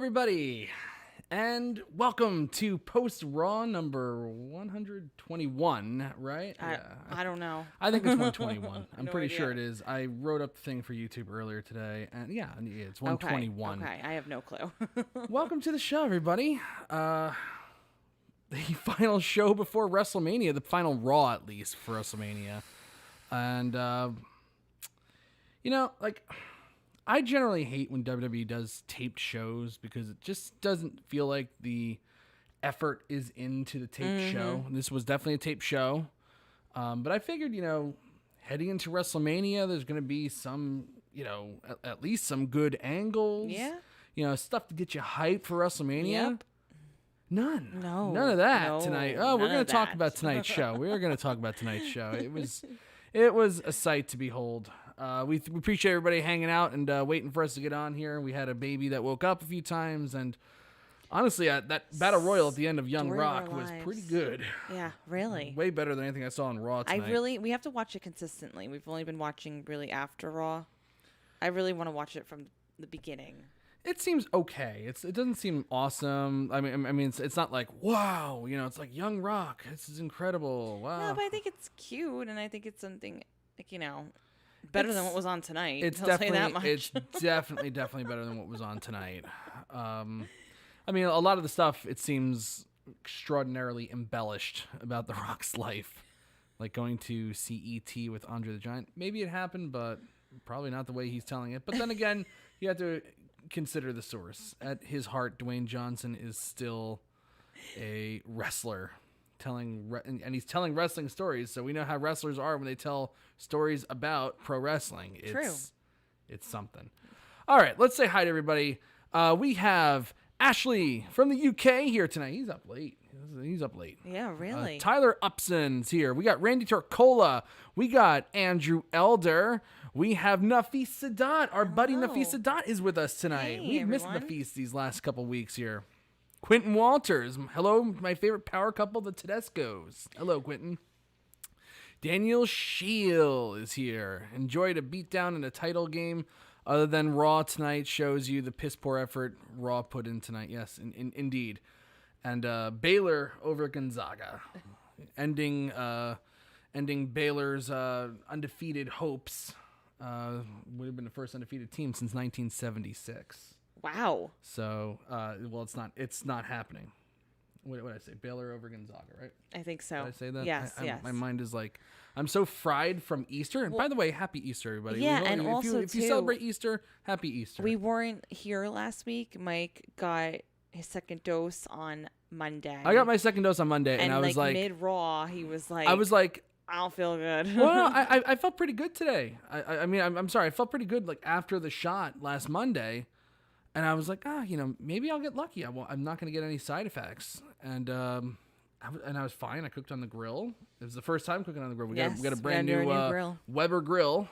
everybody, and welcome to Post Raw number 121, right? I don't know. I think it's 121. I'm No pretty idea. sure it is. I wrote up the thing for YouTube earlier today, and yeah, it's 121. Okay, I have no clue. Welcome to the show, everybody. The final show before WrestleMania, the final Raw, at least, for WrestleMania. And, I generally hate when WWE does taped shows because it just doesn't feel like the effort is into the taped show. This was definitely a taped show. But I figured, heading into WrestleMania, there's going to be some, at least some good angles. Yeah. Stuff to get you hyped for WrestleMania. Yep. None. No. None of that No, tonight. Oh, we're none going of to talk that. about tonight's show. We are going to talk about tonight's show. It was a sight to behold. We appreciate everybody hanging out and waiting for us to get on here. We had a baby that woke up a few times, and honestly, that battle royal at the end of Young Story of Rock our was lives. pretty good. Yeah, really. Way better than anything I saw on Raw tonight. We have to watch it consistently. We've only been watching really after Raw. I really want to watch it from the beginning. It seems okay. It doesn't seem awesome. I mean, it's not like wow. It's like Young Rock. This is incredible. Wow. No, but I think it's cute, and I think it's something better than what was on tonight. It's I'll say that much. It's definitely better than what was on tonight. A lot of the stuff, it seems extraordinarily embellished about The Rock's life, like going to see E.T. with Andre the Giant. Maybe it happened, but probably not the way he's telling it. But then again, you have to consider the source. At his heart, Dwayne Johnson is still a wrestler. And he's telling wrestling stories, so we know how wrestlers are when they tell stories about pro wrestling. True. It's something. All right, let's say hi to everybody. We have Ashley from the UK here tonight. He's up late. Yeah, really. Tyler Upson's here. We got Randy Torcola. We got Andrew Elder. We have Nafis Sadat. Our buddy Nafis Sadat is with us tonight. Hey, We've missed everyone. Nafis these last couple weeks here. Quentin Walters. Hello, my favorite power couple, the Tedescos. Hello, Quentin. Daniel Scheel is here. Enjoyed a beatdown in a title game. Other than Raw tonight shows you the piss poor effort Raw put in tonight. Yes, indeed. And Baylor over Gonzaga, ending Baylor's undefeated hopes. Would have been the first undefeated team since 1976. Wow. So, it's not happening. What did I say? Baylor over Gonzaga, right? I think so. Did I say that? Yes, yes. My mind is like, I'm so fried from Easter. And by the way, happy Easter, everybody. Yeah, and also, if you too, celebrate Easter, happy Easter. We weren't here last week. Mike got his second dose on Monday. I got my second dose on Monday, and I was like mid-Raw, he was like, I don't feel good. Well, I felt pretty good today. I'm sorry, I felt pretty good like after the shot last Monday. And I was like, maybe I'll get lucky. I'm not going to get any side effects. And I was fine. I cooked on the grill. It was the first time cooking on the grill. We got a brand new grill. Weber grill.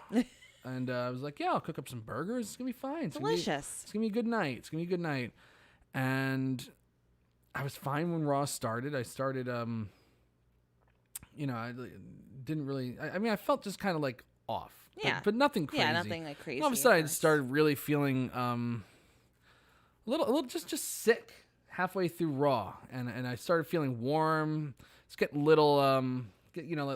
And I was like, I'll cook up some burgers. It's going to be fine. Delicious. It's going to be a good night. And I was fine when Raw started. I started, I didn't really, I felt just kind of like off. Yeah. But nothing crazy. Yeah, nothing like crazy. All of a sudden I started really feeling, a little just sick halfway through Raw, and I started feeling warm. It's getting a little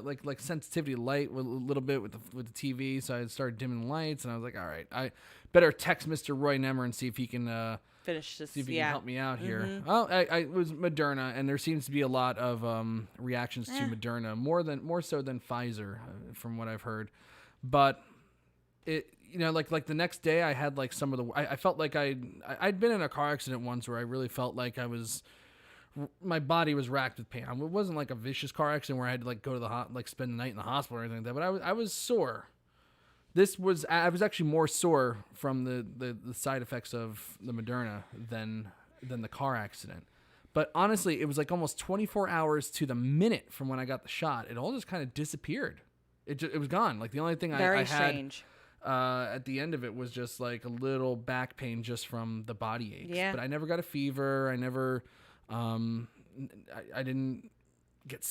like sensitivity to light a little bit with the TV, so I started dimming the lights, and I was like, all right, I better text Mr. Roy Nemmer and see if he can finish this. See if he can help me out here. Mm-hmm. Well, it was Moderna, and there seems to be a lot of reactions to Moderna, more so than Pfizer, from what I've heard, but it. Like the next day I had like some of the, I felt like I'd been in a car accident once where I really felt like my body was racked with pain. It wasn't like a vicious car accident where I had to like go to the spend the night in the hospital or anything like that, but I was sore. I was actually more sore from the side effects of the Moderna than the car accident. But honestly, it was like almost 24 hours to the minute from when I got the shot. It all just kind of disappeared. It was gone. Like the only thing I had strange. At the end of it was just like a little back pain just from the body aches. Yeah. But I never got a fever. I never, I didn't get,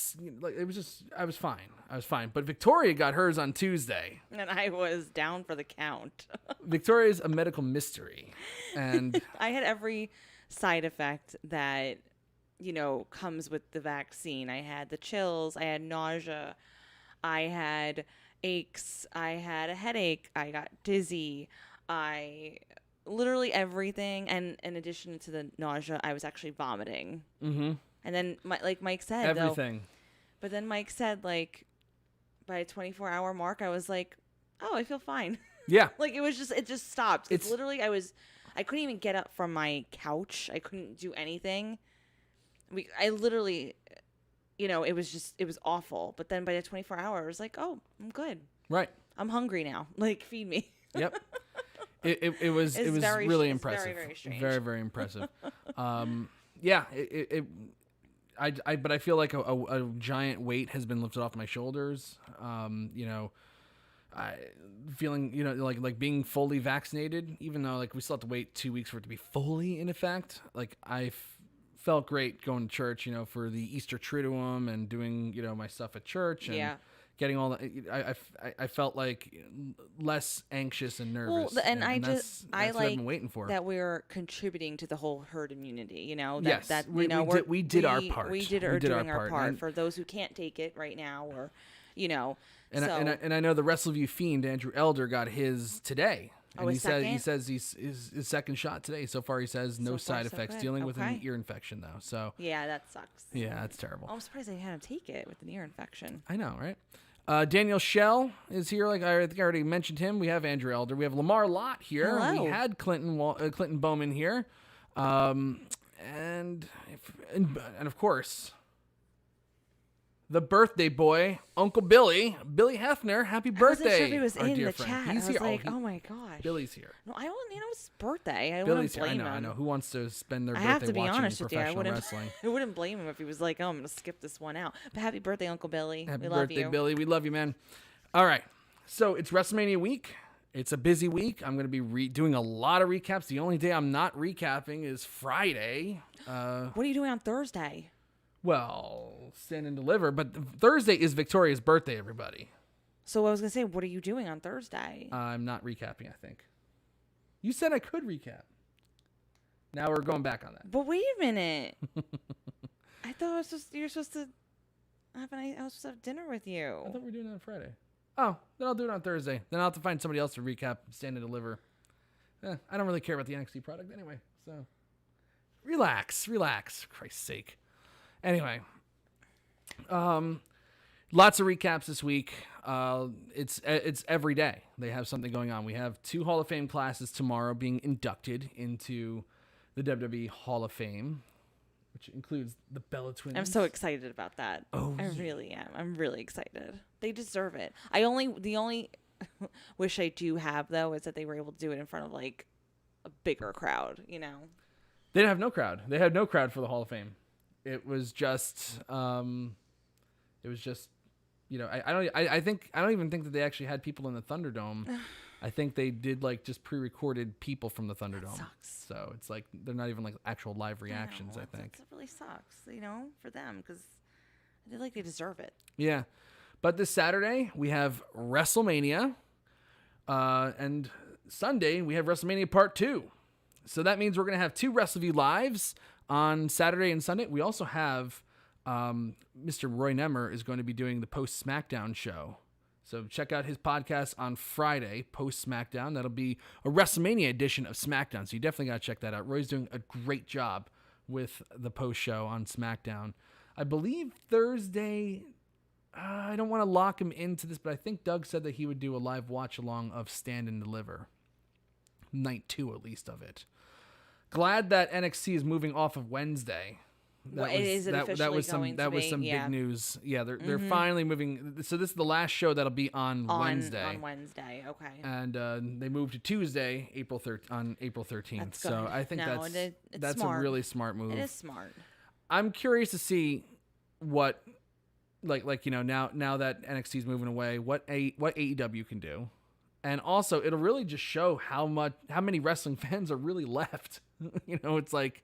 it was just, I was fine. But Victoria got hers on Tuesday. And I was down for the count. Victoria's a medical mystery. And I had every side effect that, comes with the vaccine. I had the chills, I had nausea, I had aches, I had a headache, I got dizzy, I literally everything. And in addition to the nausea, I was actually vomiting. Mm-hmm. And then, like Mike said, Everything. But then Mike said, like, by a 24-hour mark, I was like, oh, I feel fine. Yeah. Like, it just stopped. It's literally, I couldn't even get up from my couch. I couldn't do anything. I literally, it was awful. But then by the 24 hours, I was like, oh, I'm good. Right. I'm hungry now. Like, feed me. Yep. It was really impressive. Very, very strange. Very, very impressive. Yeah. But I feel like a giant weight has been lifted off my shoulders. I feeling, like being fully vaccinated, even though like we still have to wait 2 weeks for it to be fully in effect. Like I felt great going to church, for the Easter Triduum and doing, my stuff at church and getting all the, I felt like less anxious and nervous. Well, and I like what I've been waiting for. That we're contributing to the whole herd immunity, Yes, we did our part. We did our part for those who can't take it right now, or, And I know the Wrestleview fiend Andrew Elder got his today. And he says his second shot today. So far, he says no side effects. Dealing with an ear infection though. So yeah, that sucks. Yeah, that's terrible. I'm surprised they had him take it with an ear infection. I know, right? Daniel Schell is here. Like I think I already mentioned him. We have Andrew Elder. We have Lamar Lott here. Hello. We had Clinton Bowman here, and of course. The birthday boy, Uncle Billy Hefner. Happy birthday! I wasn't sure if he was our in dear the friend. chat. He's I was here. like, oh my gosh. Billy's here. No, I don't. It's his birthday. Billy's here. Blame him. I know. Who wants to spend their I birthday have to be watching honest with you. professional wrestling? I wouldn't blame him if he was like, oh, I'm gonna skip this one out. But happy birthday, Uncle Billy. Happy we love birthday, you. Billy. We love you, man. All right. So it's WrestleMania week. It's a busy week. I'm going to be doing a lot of recaps. The only day I'm not recapping is Friday. What are you doing on Thursday? Well, stand and deliver. But Thursday is Victoria's birthday, everybody. So I was going to say, what are you doing on Thursday? I'm not recapping, I think. You said I could recap. Now we're going back on that. But wait a minute. I thought you're supposed to I was supposed to have dinner with you. I thought we were doing it on Friday. Oh, then I'll do it on Thursday. Then I'll have to find somebody else to recap, stand and deliver. I don't really care about the NXT product anyway, so relax, for Christ's sake. Anyway, lots of recaps this week. It's every day they have something going on. We have 2 Hall of Fame classes tomorrow being inducted into the WWE Hall of Fame, which includes the Bella Twins. I'm so excited about that. Oh, I really am. I'm really excited. They deserve it. The only wish I do have though is that they were able to do it in front of like a bigger crowd. They didn't have no crowd. They had no crowd for the Hall of Fame. It was just, I don't even think that they actually had people in the ThunderDome. I think they did like just pre-recorded people from the ThunderDome. That sucks. So it's like they're not even like actual live reactions. I think that really sucks, for them because I feel like they deserve it. Yeah, but this Saturday we have WrestleMania, and Sunday we have WrestleMania Part 2. So that means we're gonna have 2 Wrestleview lives on Saturday and Sunday. We also have Mr. Roy Nemmer is going to be doing the post Smackdown show. So check out his podcast on Friday, post Smackdown. That'll be a WrestleMania edition of Smackdown. So you definitely got to check that out. Roy's doing a great job with the post show on Smackdown. I believe Thursday, I don't want to lock him into this, but I think Doug said that he would do a live watch along of Stand and Deliver. Night 2 at least of it. Glad that NXT is moving off of Wednesday. That was some big news. Yeah, they're finally moving. So this is the last show that'll be on Wednesday. On Wednesday, okay. And they moved to Tuesday, April 13th. That's so good. I think that's a really smart move. It is smart. I'm curious to see what, now that NXT is moving away, what AEW can do. And also, it'll really just show how many wrestling fans are really left. It's like,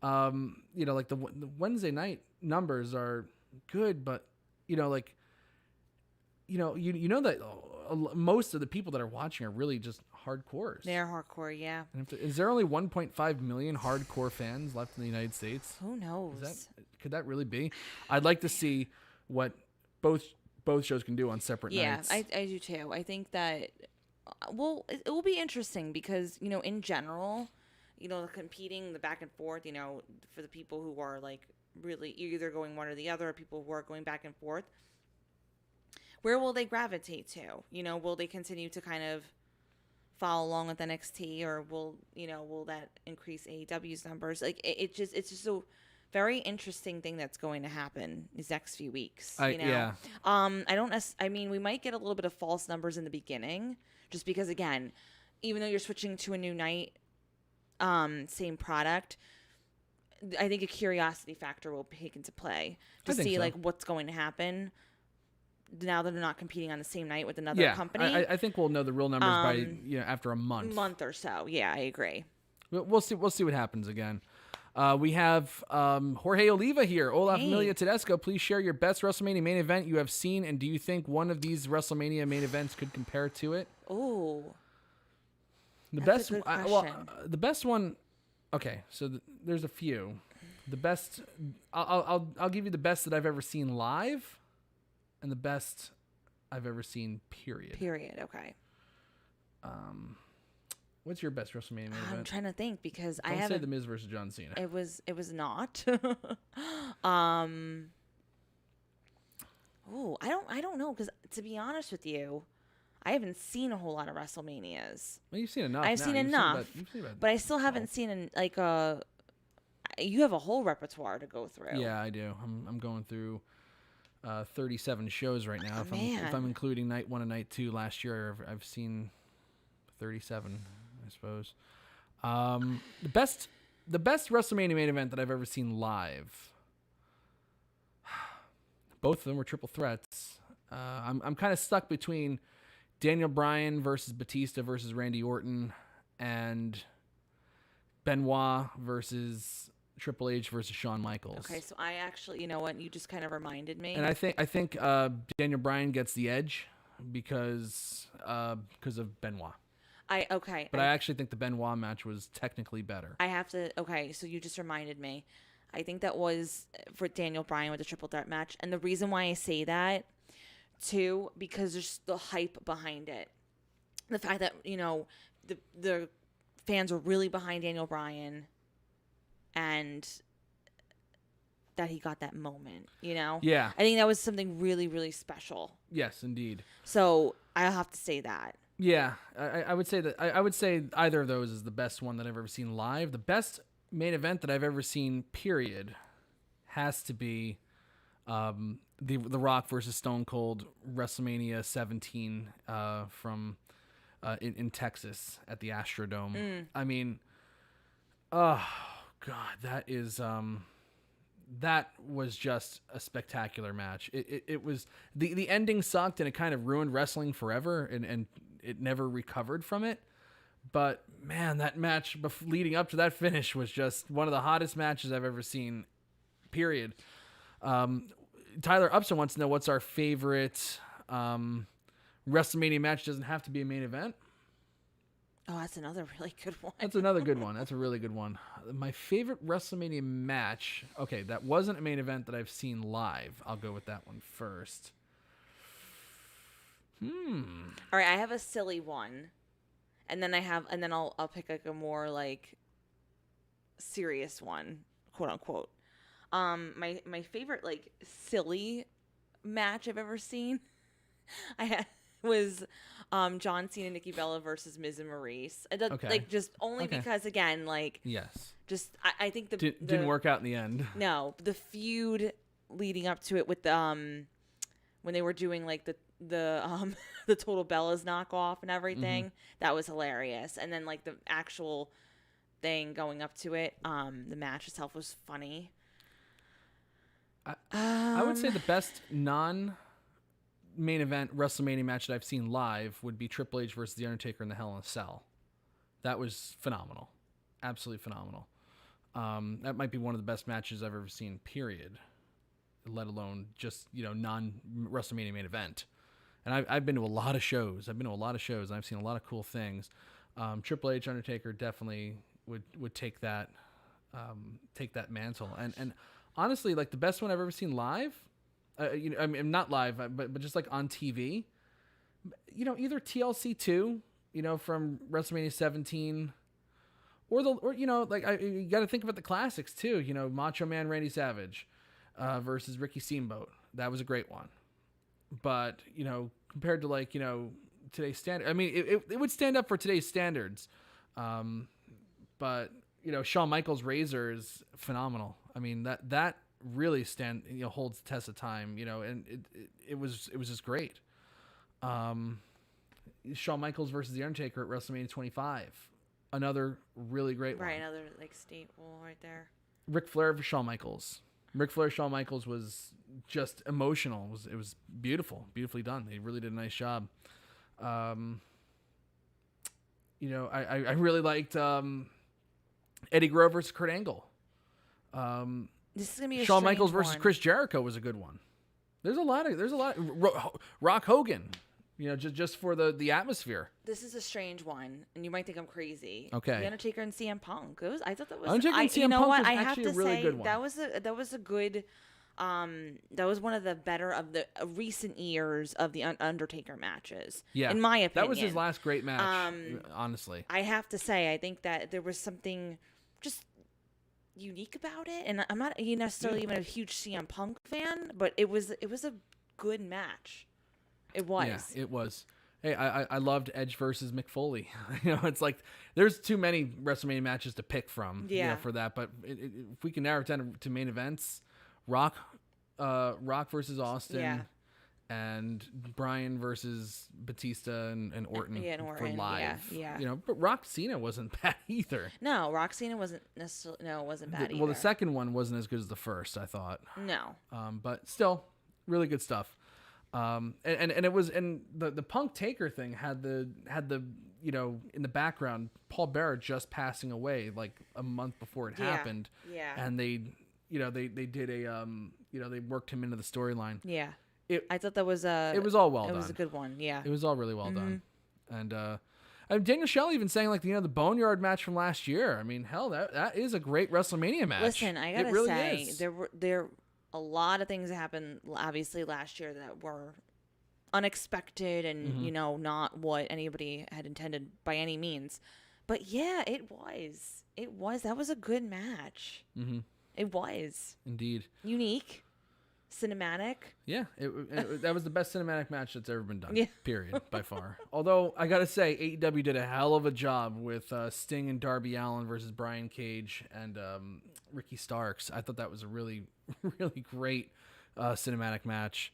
like the Wednesday night numbers are good, but that most of the people that are watching are really just hardcores. They're hardcore, yeah. And is there only 1.5 million hardcore fans left in the United States? Who knows? Could that really be? I'd like to see what both shows can do on separate nights. Yeah, I do too. I think that, it will be interesting because, in general, competing, the back and forth, for the people who are like really either going one or the other, or people who are going back and forth, where will they gravitate to? Will they continue to kind of follow along with NXT, or will that increase AEW's numbers? Like it's just a very interesting thing that's going to happen these next few weeks. Yeah. I mean, we might get a little bit of false numbers in the beginning, just because, again, even though you're switching to a new night, same product, I think a curiosity factor will take into play to see like what's going to happen now that they're not competing on the same night with another company. I think we'll know the real numbers by after a month or so. Yeah, I agree. We'll see what happens again. We have Jorge Oliva here. Hola, familia Tedesco. Please share your best WrestleMania main event you have seen, and do you think one of these WrestleMania main events could compare to it? Oh, the best one. Okay, so there's a few. The best. I'll give you the best that I've ever seen live, and the best I've ever seen. Period. Okay. What's your best WrestleMania main event? I'm trying to think because Don't say The Miz versus John Cena. It was not. I don't know, because to be honest with you, I haven't seen a whole lot of WrestleManias. Well, you've seen enough. I've seen enough, but I still haven't seen you have a whole repertoire to go through. Yeah, I do. I'm going through 37 shows right now. If I'm including night 1 and night 2 last year, I've seen 37, I suppose. The best WrestleMania main event that I've ever seen live. Both of them were triple threats. I'm kind of stuck between Daniel Bryan versus Batista versus Randy Orton, and Benoit versus Triple H versus Shawn Michaels. Okay, so I actually, you know what, you just kind of reminded me. And I think Daniel Bryan gets the edge because of Benoit. But I actually think the Benoit match was technically better. So you just reminded me. I think that was for Daniel Bryan with the triple threat match. And the reason why I say that, too, because there's the hype behind it. The fact that, the fans were really behind Daniel Bryan, and that he got that moment, Yeah. I think that was something really, really special. Yes, indeed. So I'll have to say that. Yeah, I would say that. I would say either of those is the best one that I've ever seen live. The best main event that I've ever seen, period, has to be the Rock versus Stone Cold WrestleMania 17 from in Texas at the Astrodome. I mean, oh God, that was just a spectacular match. It was the ending sucked, and it kind of ruined wrestling forever, and it never recovered from it. But man, that match leading up to that finish was just one of the hottest matches I've ever seen. Period. Tyler Upson wants to know what's our favorite WrestleMania match. Doesn't have to be a main event. Oh, that's another really good one. That's another good one. That's a really good one. My favorite WrestleMania match. Okay, that wasn't a main event that I've seen live. I'll go with that one first. All right, I have a silly one, and then I'll pick like a more like serious one, quote unquote. My favorite like silly match I've ever seen, was John Cena, Nikki Bella versus Miz and Maurice. Like just only because, again, like, yes, just I think the didn't work out in the end. No, the feud leading up to it with when they were doing like the Total Bellas knockoff and everything, that was hilarious. And then like the actual thing going up to it, the match itself was funny. I would say the best non-main event WrestleMania match that I've seen live would be Triple H versus The Undertaker in the Hell in a Cell. That was phenomenal. Absolutely phenomenal. That might be one of the best matches I've ever seen, period. Let alone just, non-WrestleMania main event. And I've been to a lot of shows. And I've seen a lot of cool things. Triple H, Undertaker definitely would take that mantle. And honestly, like the best one I've ever seen live, I mean not live, but just like on TV. Either TLC 2, from WrestleMania 17, or you got to think about the classics too. Macho Man Randy Savage versus Ricky Steamboat. That was a great one. But compared to today's standard, I mean it would stand up for today's standards. But Shawn Michaels' Razor is phenomenal. I mean that really holds the test of time. And it was just great. Shawn Michaels versus The Undertaker at WrestleMania 25. Another really great one. Right, another staple right there. Ric Flair versus Shawn Michaels. Ric Flair, Shawn Michaels was just emotional. It was beautiful, beautifully done. They really did a nice job. I really liked Eddie Guerrero versus Kurt Angle. This is gonna be a Shawn Michaels strange versus one. Chris Jericho was a good one. There's a lot. Rock Hogan. Just for the atmosphere. This is a strange one, and you might think I'm crazy. Okay. The Undertaker and CM Punk. I thought that was. Undertaker and CM Punk was actually a really good one. That was a good. That was one of the better of the recent years of the Undertaker matches. Yeah, in my opinion, that was his last great match. Honestly, I have to say, I think that there was something just unique about it, and I'm not necessarily even a huge CM Punk fan, but it was a good match. It was. Yeah, it was. Hey, I loved Edge versus Mick Foley. It's like there's too many WrestleMania matches to pick from. Yeah. For that, but if we can narrow it down to main events, Rock versus Austin. Yeah. And Bryan versus Batista and Orton, for live. Yeah. But Rock Cena wasn't bad either. No, Rock Cena wasn't necessarily. No, it wasn't bad either. Well, the second one wasn't as good as the first, I thought. No. But still, really good stuff. And it was, and the Punk Taker thing had the in the background Paul Bearer just passing away like a month before it happened. Yeah. And they did a they worked him into the storyline. Yeah. I thought that was it was all well done. It was a good one. Yeah. It was all really well done. And Daniel Shelley even saying like the Boneyard match from last year. I mean, hell, that is a great WrestleMania match. Listen, I gotta really say is. there a lot of things that happened obviously last year that were unexpected and not what anybody had intended by any means. But yeah, it was that was a good match. Mm-hmm. It was indeed unique. Cinematic. Yeah, that was the best cinematic match that's ever been done. Yeah. Period, by far. Although I gotta say, AEW did a hell of a job with Sting and Darby Allin versus Brian Cage and Ricky Starks. I thought that was a really, really great cinematic match.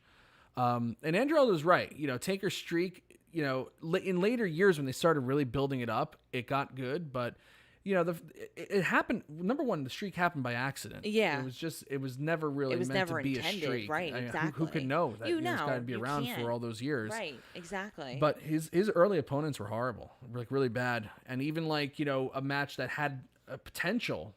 And Andrew was right. Taker's streak. In later years when they started really building it up, it got good, but. It happened. Number one, the streak happened by accident. Yeah, it was never really meant to be intended, a streak. Right, exactly. Who could know that it's got to be around for all those years? Right, exactly. But his early opponents were horrible, like really bad, and even like a match that had a potential,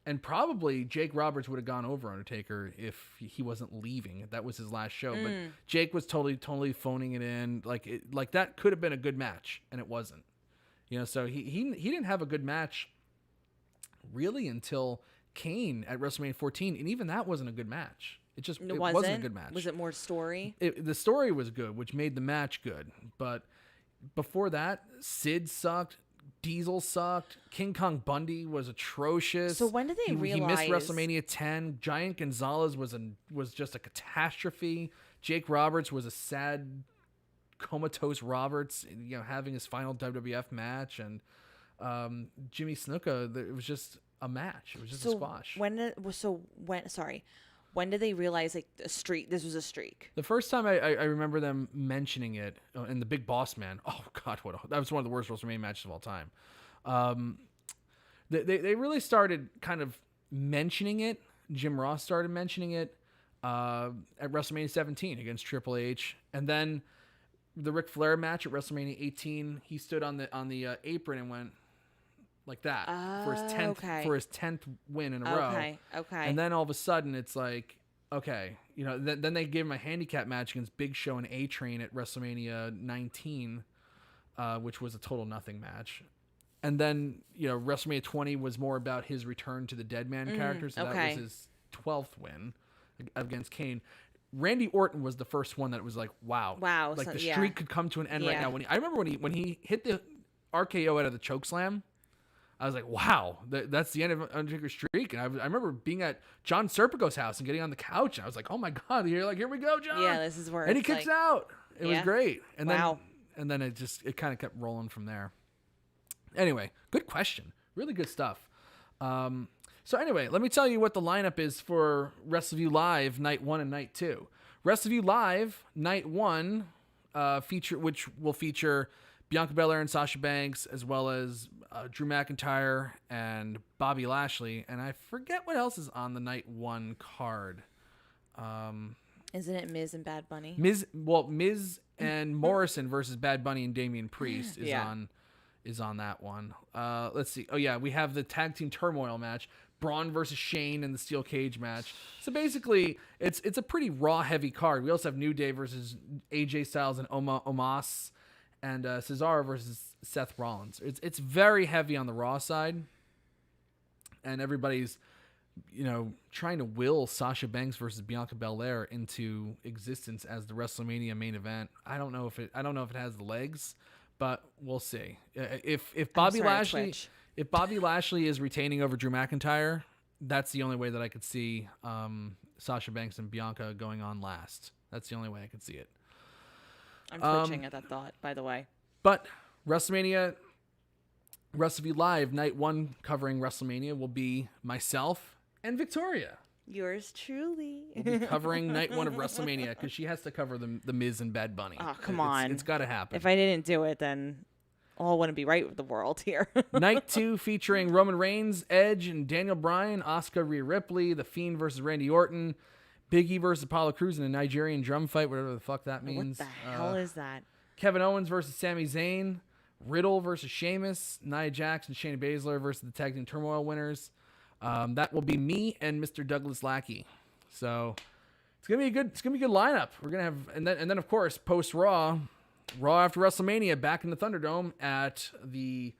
and probably Jake Roberts would have gone over Undertaker if he wasn't leaving. That was his last show, but Jake was totally phoning it in. Like that could have been a good match, and it wasn't. So he didn't have a good match really until Kane at WrestleMania 14, and even that wasn't a good match. It wasn't a good match. Was it more story? The story was good, which made the match good. But before that, Sid sucked, Diesel sucked, King Kong Bundy was atrocious. So when did they realize he missed WrestleMania 10? Giant Gonzalez was just a catastrophe. Jake Roberts was a sad. Comatose Roberts, having his final WWF match, and Jimmy Snuka. It was just a match. It was just a squash. When did they realize this was a streak? The first time I remember them mentioning it in the Big Boss Man. Oh God, that was one of the worst WrestleMania matches of all time. They really started kind of mentioning it. Jim Ross started mentioning it at WrestleMania 17 against Triple H, and then. The Ric Flair match at WrestleMania 18, he stood on the apron and went like that for his 10th win in a row. Okay. And then all of a sudden it's like, okay, then they gave him a handicap match against Big Show and A-Train at WrestleMania 19, which was a total nothing match. And then, WrestleMania 20 was more about his return to the Dead Man character. So that was his 12th win against Kane. Randy Orton was the first one that was like, wow. Like the streak could come to an end right now. I remember when he hit the RKO out of the chokeslam, I was like, wow, that's the end of Undertaker's streak. And I remember being at John Serpico's house and getting on the couch. And I was like, oh my God, you're like, here we go, John. Yeah, this is where and he kicks out. It was great. And then it kind of kept rolling from there. Anyway, good question. Really good stuff. So anyway, let me tell you what the lineup is for Wrestleview Live Night 1 and Night 2. Wrestleview Live Night 1 which will feature Bianca Belair and Sasha Banks, as well as Drew McIntyre and Bobby Lashley. And I forget what else is on the Night 1 card. Isn't it Miz and Bad Bunny? Miz and Morrison versus Bad Bunny and Damian Priest is on that one. Let's see. Oh yeah, we have the tag team turmoil match, Braun versus Shane in the steel cage match. So basically, it's a pretty Raw heavy card. We also have New Day versus AJ Styles and Omos, and Cesaro versus Seth Rollins. It's very heavy on the Raw side, and everybody's trying to will Sasha Banks versus Bianca Belair into existence as the WrestleMania main event. I don't know if it has the legs, but we'll see. If Bobby Lashley is retaining over Drew McIntyre, that's the only way that I could see Sasha Banks and Bianca going on last. That's the only way I could see it. I'm twitching at that thought, by the way. But Wrestlemania Live Night 1 covering WrestleMania will be myself and Victoria. Yours truly. We'll be covering Night 1 of WrestleMania because she has to cover the Miz and Bad Bunny. Oh, come on. It's got to happen. If I didn't do it, then all wouldn't be right with the world here. Night 2 featuring Roman Reigns, Edge, and Daniel Bryan, Asuka, Rhea Ripley, The Fiend versus Randy Orton, Big E versus Apollo Crews in a Nigerian drum fight, whatever the fuck that means. What the hell is that? Kevin Owens versus Sami Zayn, Riddle versus Sheamus, Nia Jax and Shayna Baszler versus the Tag Team Turmoil winners. That will be me and Mr. Douglas Lackey. So it's gonna be a good lineup. We're gonna have and then of course post Raw after WrestleMania back in the Thunderdome at the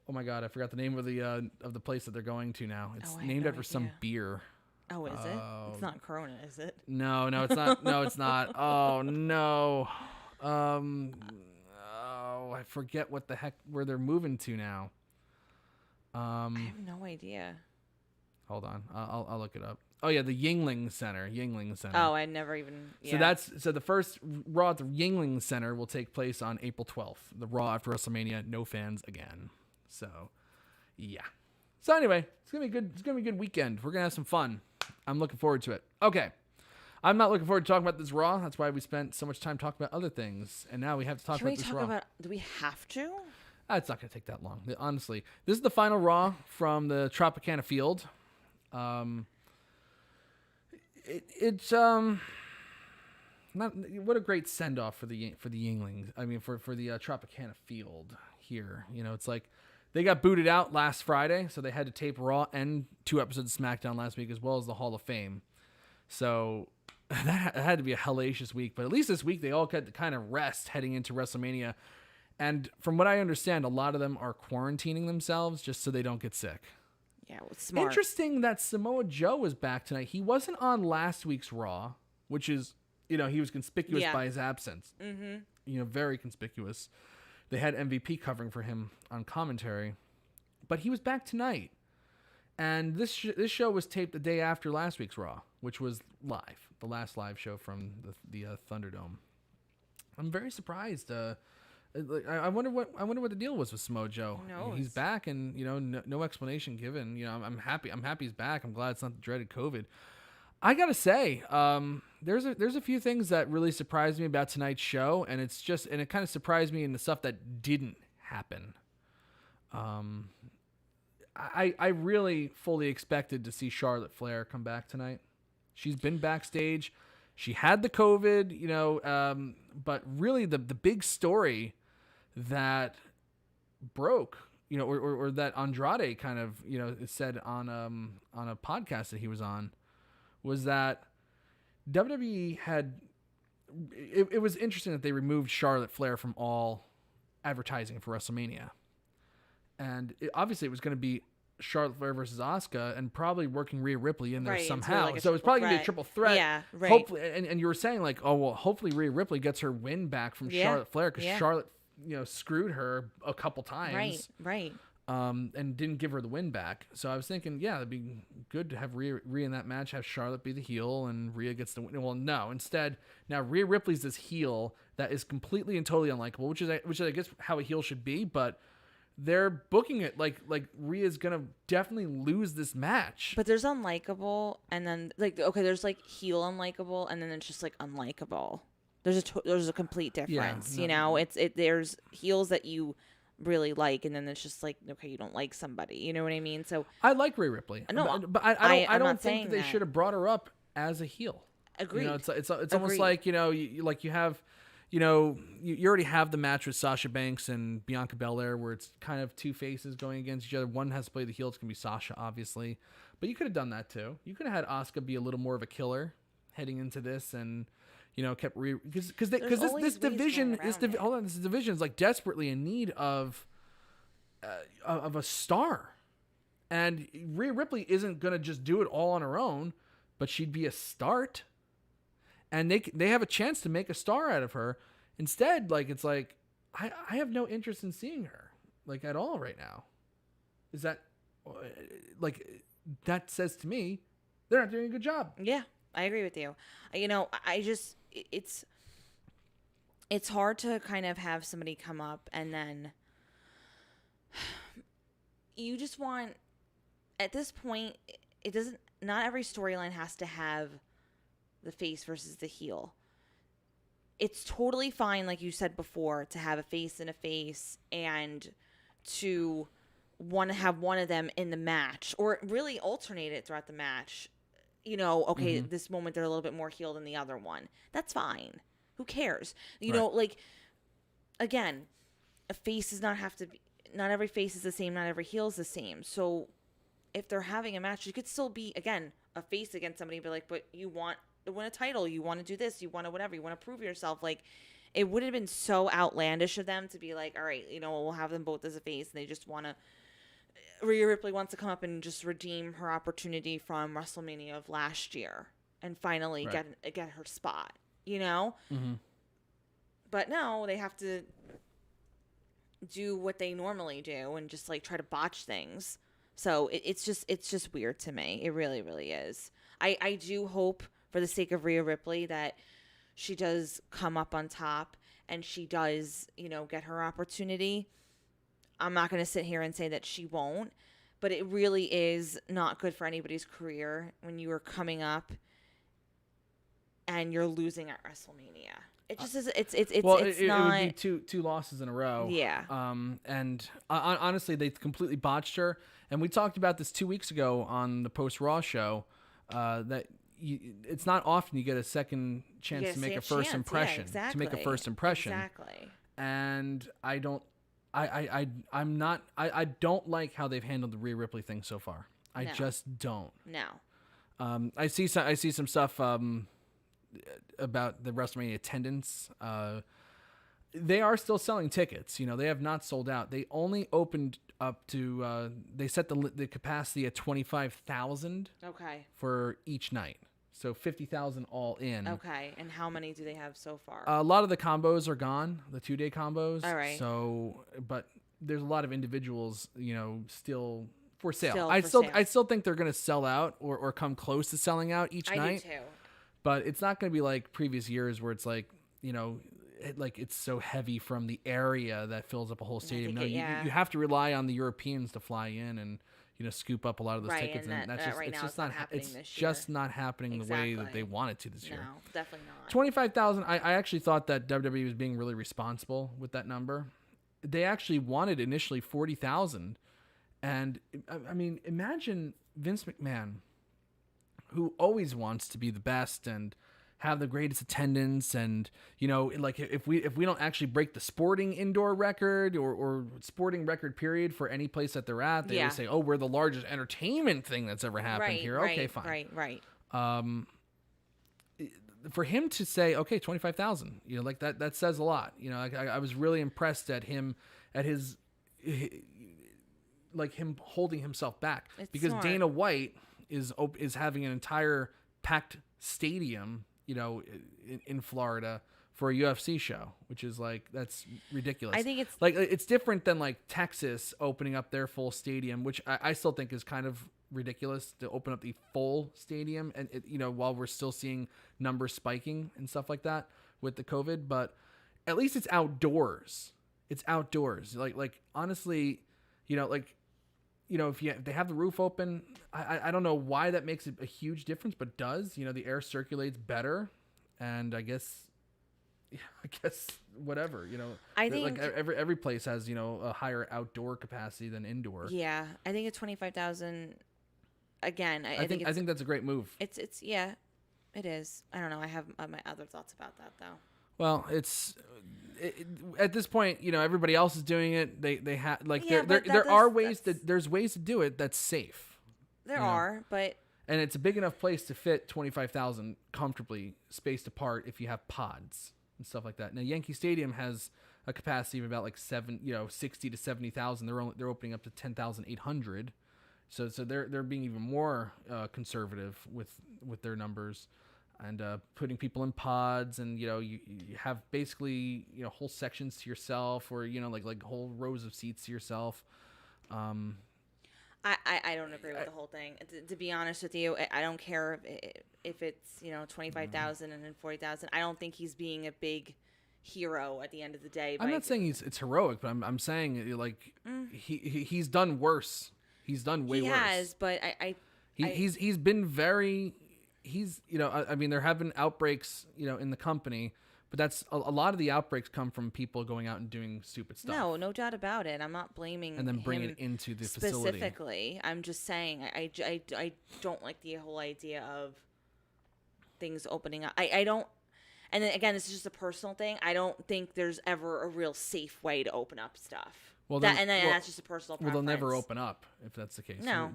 oh my god, I forgot the name of the place that they're going to now. It's named after some beer. Oh, is it? It's not Corona, is it? No, it's not. No, it's not. Oh no. I forget what the heck where they're moving to now. I have no idea. Hold on, I'll look it up. Oh yeah, the Yingling Center. Oh, I never even. Yeah. So the first Raw at the Yingling Center will take place on April 12th. The Raw after WrestleMania, no fans again. So, yeah. So anyway, it's gonna be good. It's gonna be a good weekend. We're gonna have some fun. I'm looking forward to it. Okay. I'm not looking forward to talking about this Raw. That's why we spent so much time talking about other things. And now we have to talk about this Raw. Do we have to? It's not going to take that long. Honestly, this is the final Raw from the Tropicana Field. It's not what a great send off for the Yinglings. I mean, for the Tropicana Field here. It's like they got booted out last Friday, so they had to tape Raw and 2 episodes of SmackDown last week, as well as the Hall of Fame. So that had to be a hellacious week. But at least this week they all got to kind of rest heading into WrestleMania. And from what I understand, a lot of them are quarantining themselves just so they don't get sick. Yeah, well, smart. Interesting that Samoa Joe was back tonight. He wasn't on last week's Raw, which is, he was conspicuous by his absence. Mm-hmm. Very conspicuous. They had MVP covering for him on commentary. But he was back tonight. And this show was taped the day after last week's Raw, which was live, the last live show from the Thunderdome. I'm very surprised. I wonder what the deal was with Samoa Joe. He's back, and no explanation given. I'm happy. I'm happy he's back. I'm glad it's not the dreaded COVID. I gotta say, there's a few things that really surprised me about tonight's show, and it kind of surprised me in the stuff that didn't happen. I really fully expected to see Charlotte Flair come back tonight. She's been backstage. She had the COVID, but really the big story that broke, or that Andrade kind of, said on a podcast that he was on, was that WWE had, it was interesting that they removed Charlotte Flair from all advertising for WrestleMania. and obviously it was going to be Charlotte Flair versus Asuka, and probably working Rhea Ripley in there somehow. Like so it's probably going to be a triple threat. Yeah, right. Hopefully, and you were saying like, oh well, hopefully Rhea Ripley gets her win back from Charlotte Flair because Charlotte, screwed her a couple times. Right. And didn't give her the win back. So I was thinking, it'd be good to have Rhea in that match, have Charlotte be the heel, and Rhea gets the win. Well, no. Instead, now Rhea Ripley's this heel that is completely and totally unlikable, which is I guess how a heel should be, but they're booking it like Rhea's gonna definitely lose this match. But there's unlikable, and then there's like heel unlikable, and then it's just like unlikable. There's a complete difference. There's heels that you really like, and then it's just like, okay, you don't like somebody, you know what I mean? So I like Rhea Ripley, but I don't think they should have brought her up as a heel. Agreed. It's almost like you have, you already have the match with Sasha Banks and Bianca Belair where it's kind of two faces going against each other. One has to play the heel. It's gonna be Sasha, obviously, but you could have done that too. You could have had Asuka be a little more of a killer heading into this, and kept because this division is like desperately in need of a star, and Rhea Ripley isn't gonna just do it all on her own, but she'd be a start, and they have a chance to make a star out of her. Instead, it's like I have no interest in seeing her at all right now. Is that that says to me they're not doing a good job? Yeah. I agree with you. It's hard to kind of have somebody come up and then you just want, at this point, not every storyline has to have the face versus the heel. It's totally fine, like you said before, to have a face and a face and to want to have one of them in the match or really alternate it throughout the match. This moment they're a little bit more heel than the other one. That's fine. Who cares? Again, a face does not have to be, not every face is the same, not every heel is the same. So if they're having a match, you could still be, again, a face against somebody and be like, but you want to win a title, you want to do this, you want to whatever, you want to prove yourself. It would have been so outlandish of them to be like, all right, we'll have them both as a face, and they just want to, Rhea Ripley wants to come up and just redeem her opportunity from WrestleMania of last year and finally get her spot, Mm-hmm. But no, they have to do what they normally do and just try to botch things. So it's just weird to me. It really, really is. I do hope, for the sake of Rhea Ripley, that she does come up on top and she does, get her opportunity. I'm not going to sit here and say that she won't, but it really is not good for anybody's career when you are coming up and you're losing at WrestleMania. It just is. It's not. It would be two losses in a row. Yeah. And honestly, they completely botched her. And we talked about this 2 weeks ago on the Post Raw show. It's not often you get a second chance to make a first impression. Yeah, exactly. To make a first impression. Exactly. And I don't like how they've handled the Rhea Ripley thing so far. I just don't. No. I see some stuff about the WrestleMania attendance. They are still selling tickets. They have not sold out. They only opened up to they set the capacity at 25,000. Okay. For each night. So 50,000 all in. Okay. And how many do they have so far? A lot of the combos are gone, the 2-day combos. All right. So, but there's a lot of individuals, still for sale. Still I still think they're going to sell out or come close to selling out each night. I do too. But it's not going to be like previous years where it's like, it's so heavy from the area that fills up a whole stadium. No, you have to rely on the Europeans to fly in and scoop up a lot of those tickets, and that's just it's just not happening the way that they want it to this year. No, definitely not. 25,000. I actually thought that WWE was being really responsible with that number. They actually wanted initially 40,000, and I mean, imagine Vince McMahon, who always wants to be the best and have the greatest attendance, and if we don't actually break the sporting indoor record or sporting record period for any place that they're at, they always say, oh, we're the largest entertainment thing that's ever happened here. Okay, fine. Right. For him to say, okay, 25,000, that says a lot. I was really impressed at him, at his like him holding himself back, It's because smart. Dana White is having an entire packed stadium, in Florida for a UFC show, which is like, that's ridiculous. I think it's like, it's different than like Texas opening up their full stadium, which I still think is kind of ridiculous to open up the full stadium, and while we're still seeing numbers spiking and stuff like that with the COVID, but at least it's outdoors. It's outdoors. Like honestly, if they have the roof open, I don't know why that makes a huge difference, but it does. The air circulates better, and I guess whatever. I think like every place has a higher outdoor capacity than indoor. Yeah, I think it's 25,000. Again, I think I think that's a great move. It's yeah, it is. I don't know. I have my other thoughts about that though. Well, at this point, everybody else is doing it. They have like there's ways to do it that's safe. There are, but and it's a big enough place to fit 25,000 comfortably spaced apart if you have pods and stuff like that. Now, Yankee Stadium has a capacity of about like 60 to 70,000. They're opening up to 10,800. So they're being even more conservative with their numbers, and putting people in pods, and you have basically whole sections to yourself, or like whole rows of seats to yourself. I don't agree with the whole thing. To be honest with you, I don't care if it's 25,000 and then 40,000. I don't think he's being a big hero at the end of the day. I'm not saying it's heroic, but I'm saying like he's done worse. He's done way worse. He has, but he's been very. I mean, there have been outbreaks, in the company, but that's a lot of the outbreaks come from people going out and doing stupid stuff. No doubt about it. I'm not blaming and then bringing it into the facility specifically. I'm just saying I don't like the whole idea of things opening up. I don't. And then again, this is just a personal thing. I don't think there's ever a real safe way to open up stuff. Well, that's just a personal preference. Well, they'll never open up if that's the case. No.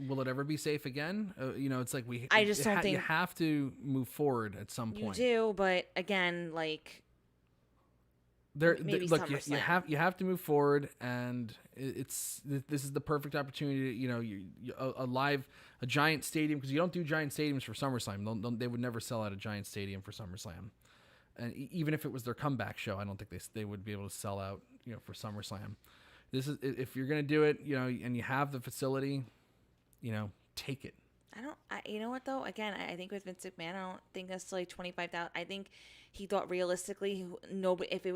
Will it ever be safe again? It's like I just don't think you have to move forward at some point. You do, but again, like look, you have to move forward, and this is the perfect opportunity. A giant stadium, because you don't do giant stadiums for SummerSlam. They would never sell out a giant stadium for SummerSlam, and even if it was their comeback show, I don't think they would be able to sell out for SummerSlam. This is, if you're gonna do it, and you have the facility, take it. You know what though? Again, I think with Vince McMahon, I don't think necessarily 25,000. I think he thought realistically,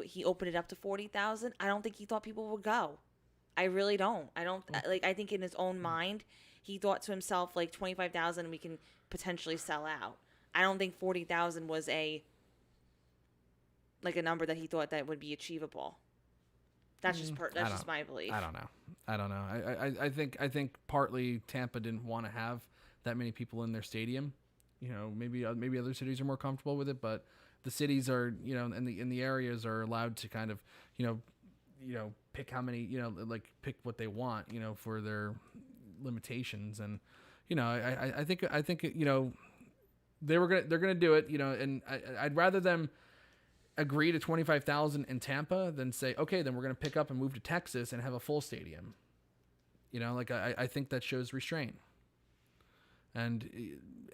he opened it up to 40,000, I don't think he thought people would go. I really don't. I think in his own mind, he thought to himself like 25,000 we can potentially sell out. I don't think 40,000 was a number that he thought that would be achievable. That's just my belief. I don't know. I think partly Tampa didn't want to have that many people in their stadium. Maybe other cities are more comfortable with it, but the cities are, in the areas are allowed to kind of, pick how many, pick what they want, for their limitations. And, I think they're gonna do it, and I'd rather them agree to 25,000 in Tampa than say, okay, then we're going to pick up and move to Texas and have a full stadium. I think that shows restraint, and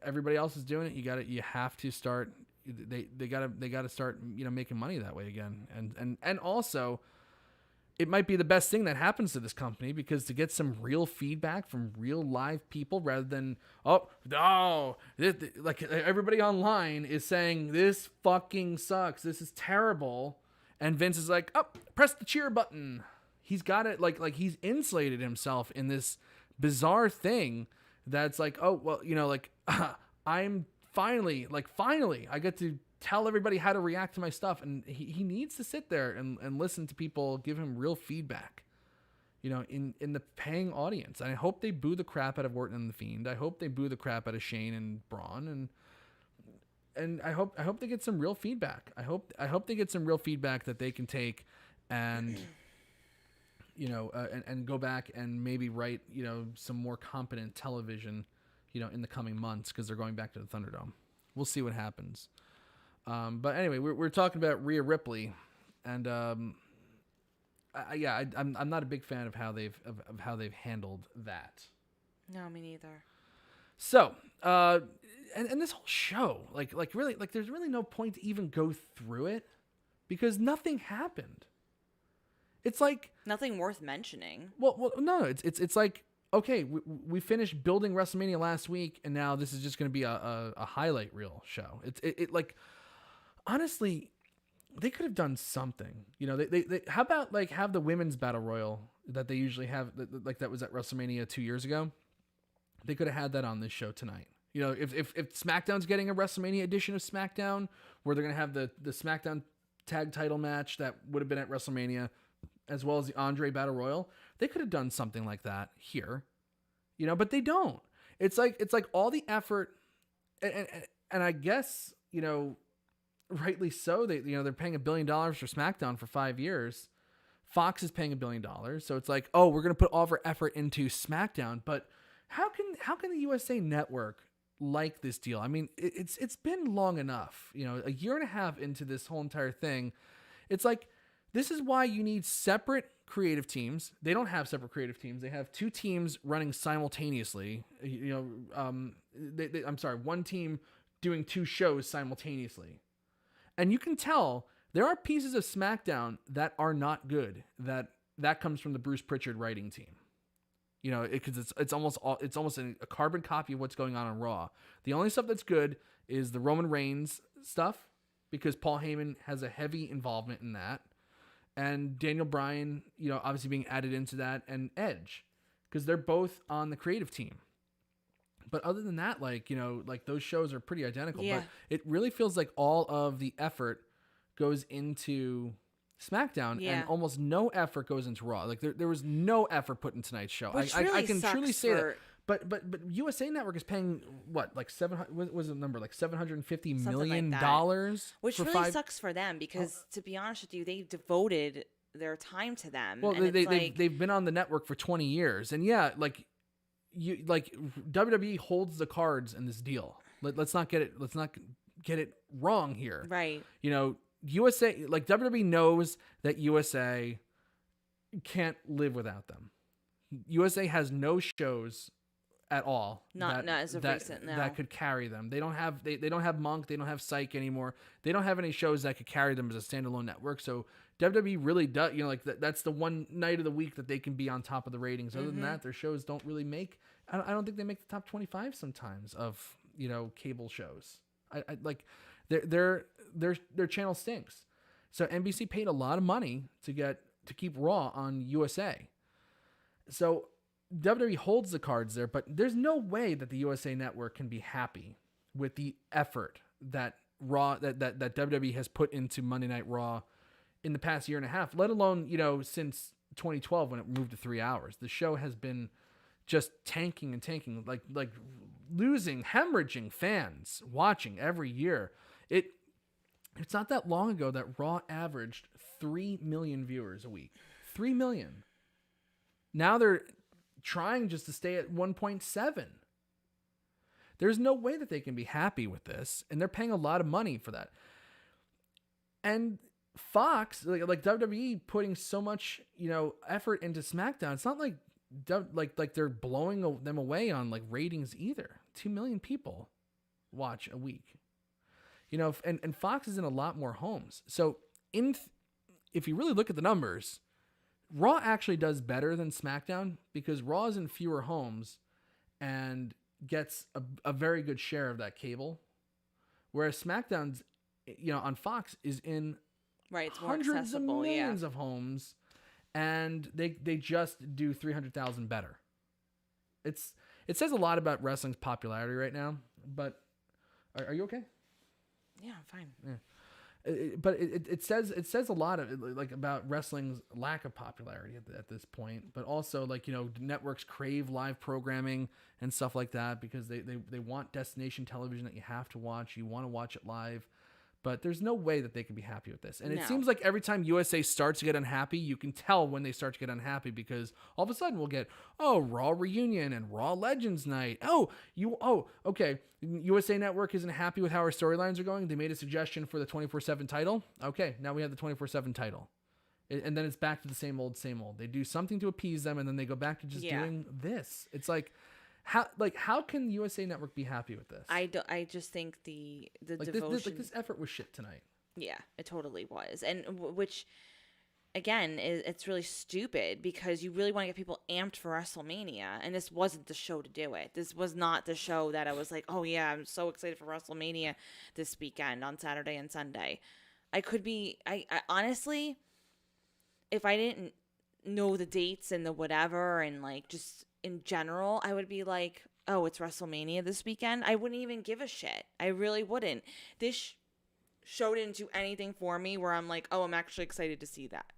everybody else is doing it. You have to start. They got to start, making money that way again. And also, it might be the best thing that happens to this company, because to get some real feedback from real live people, rather than, like everybody online is saying this fucking sucks, this is terrible, and Vince is like, press the cheer button. He's got it, like he's insulated himself in this bizarre thing that's like, I'm finally I get to tell everybody how to react to my stuff, and he needs to sit there and listen to people give him real feedback, in the paying audience. And I hope they boo the crap out of Orton and The Fiend. I hope they boo the crap out of Shane and Braun, and I hope they get some real feedback. I hope they get some real feedback that they can take and and go back and maybe write some more competent television in the coming months, because they're going back to the Thunderdome. We'll see what happens. But anyway, we're talking about Rhea Ripley, and I'm not a big fan of how they've handled that. No, me neither. So, and this whole show, like really, like there's really no point to even go through it because nothing happened. It's like nothing worth mentioning. Well, no, it's like, okay, we finished building WrestleMania last week, and now this is just going to be a highlight reel show. It like, honestly, they could have done something. You know, they how about like have the women's battle royal that they usually have, like that was at WrestleMania 2 years ago. They could have had that on this show tonight. You know, if SmackDown's getting a WrestleMania edition of SmackDown, where they're going to have the SmackDown tag title match that would have been at WrestleMania, as well as the Andre Battle Royal, they could have done something like that here, you know, but they don't. It's like all the effort, and I guess, you know, rightly so. They're paying $1 billion for SmackDown for 5 years. Fox is paying $1 billion, so it's like, oh, we're gonna put all of our effort into SmackDown. But how can the USA Network like this deal? I mean, it's been long enough, you know, a year and a half into this whole entire thing. It's like, this is why you need separate creative teams. They don't have separate creative teams. They have 2 teams running simultaneously. You know, I'm sorry, 1 team doing 2 shows simultaneously. And you can tell there are pieces of SmackDown that are not good. That comes from the Bruce Pritchard writing team. You know, because it's almost a carbon copy of what's going on Raw. The only stuff that's good is the Roman Reigns stuff, because Paul Heyman has a heavy involvement in that. And Daniel Bryan, you know, obviously being added into that, and Edge, because they're both on the creative team. But other than that, like, you know, like those shows are pretty identical. Yeah. But it really feels like all of the effort goes into SmackDown, and almost no effort goes into Raw. Like there was no effort put in tonight's show. Which I really can truly say that. But USA Network is paying what, like what was the number, like $750 million which for really sucks for them, because to be honest with you, they've devoted their time to them. Well, and they've been on the network for 20 years, and WWE holds the cards in this deal. Let's not get it wrong here. Right. You know, USA, like WWE knows that USA can't live without them. USA has no shows at all. Not as of recent, no. That could carry them. They don't have Monk, they don't have Psych anymore. They don't have any shows that could carry them as a standalone network. So WWE really does, you know, like that's the one night of the week that they can be on top of the ratings. Other than that, their shows don't really make, I don't think they make the top 25 sometimes of, you know, cable shows. I like their channel stinks. So NBC paid a lot of money to keep Raw on USA. So WWE holds the cards there, but there's no way that the USA Network can be happy with the effort that WWE has put into Monday Night Raw in the past year and a half, let alone, you know, since 2012 when it moved to 3 hours. The show has been just tanking, like losing, hemorrhaging fans watching every year. It's not that long ago that Raw averaged 3 million viewers a week. 3 million. Now they're trying just to stay at 1.7. There's no way that they can be happy with this, and they're paying a lot of money for that. And Fox, like WWE, putting so much, you know, effort into SmackDown. It's not like they're blowing them away on like ratings either. 2 million people watch a week, you know, and Fox is in a lot more homes. So if you really look at the numbers, Raw actually does better than SmackDown, because Raw is in fewer homes and gets a very good share of that cable, whereas SmackDown's, you know, on Fox is in it's more hundreds accessible, of millions of homes, and they just do 300,000 better. It says a lot about wrestling's popularity right now. But are you okay? Yeah, I'm fine. Yeah. But it says a lot of like about wrestling's lack of popularity at this point, but also, like, you know, networks crave live programming and stuff like that because they want destination television that you have to watch. You want to watch it live, but there's no way that they can be happy with this. And it seems like every time USA starts to get unhappy, you can tell when they start to get unhappy, because all of a sudden we'll get, Raw Reunion and Raw Legends Night. Okay. USA Network isn't happy with how our storylines are going. They made a suggestion for the 24/7 title. Okay, now we have the 24/7 title. And then it's back to the same old, same old. They do something to appease them, and then they go back to just doing this. It's like, how can USA Network be happy with this? I just think the like devotion. This effort was shit tonight. Yeah, it totally was, and which, again, it's really stupid because you really want to get people amped for WrestleMania, and this wasn't the show to do it. This was not the show that I was like, oh yeah, I'm so excited for WrestleMania this weekend on Saturday and Sunday. I honestly, if I didn't know the dates and the whatever and like just in general, I would be like, oh, it's WrestleMania this weekend. I wouldn't even give a shit. I really wouldn't. This show didn't do anything for me where I'm like, oh, I'm actually excited to see that.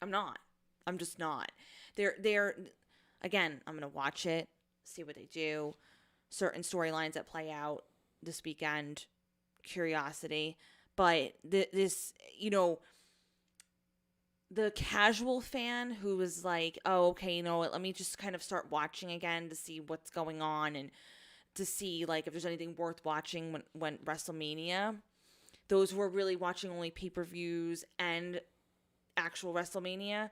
I'm not. I'm just not. They're again, I'm going to watch it, see what they do. Certain storylines that play out this weekend, curiosity. But this, the casual fan who was like, oh, okay, let me just kind of start watching again to see what's going on and to see like if there's anything worth watching when WrestleMania. Those who are really watching only pay-per-views and actual WrestleMania,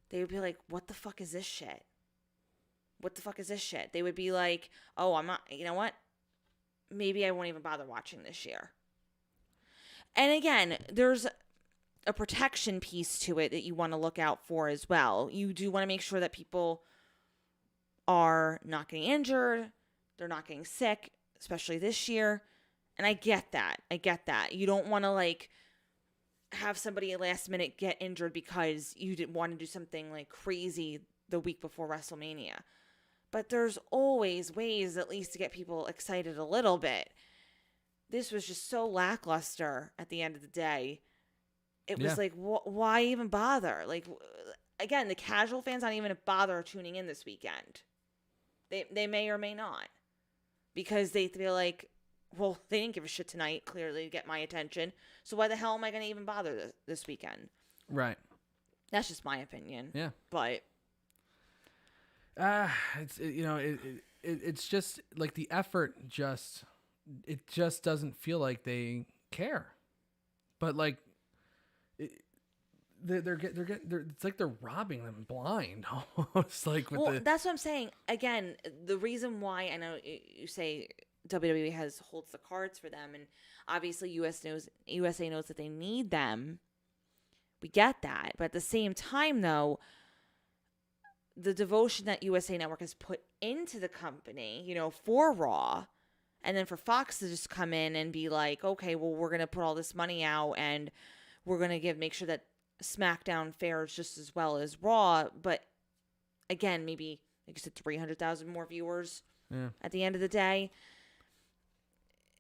they would be like, what the fuck is this shit? What the fuck is this shit? They would be like, oh, I'm not, you know what? Maybe I won't even bother watching this year. And again, there's a protection piece to it that you want to look out for as well. You do want to make sure that people are not getting injured, they're not getting sick, especially this year. And I get that. You don't want to like have somebody at last minute get injured because you didn't want to do something like crazy the week before WrestleMania. But there's always ways at least to get people excited a little bit. This was just so lackluster at the end of the day. It was like, why even bother? Like, again, the casual fans not even bother tuning in this weekend. They may or may not. Because they feel like, well, they didn't give a shit tonight, clearly, to get my attention. So why the hell am I going to even bother this weekend? Right. That's just my opinion. Yeah. But. It's just, like, the effort it just doesn't feel like they care. But, like, it's like they're robbing them blind, almost like with that's what I'm saying. Again, the reason why I know you say WWE holds the cards for them, and obviously USA knows that they need them. We get that, but at the same time, though, the devotion that USA Network has put into the company, for Raw, and then for Fox to just come in and be like, okay, well, we're gonna put all this money out and we're gonna make sure that Smackdown fares just as well as Raw, but again, maybe like you said, 300,000 more viewers at the end of the day.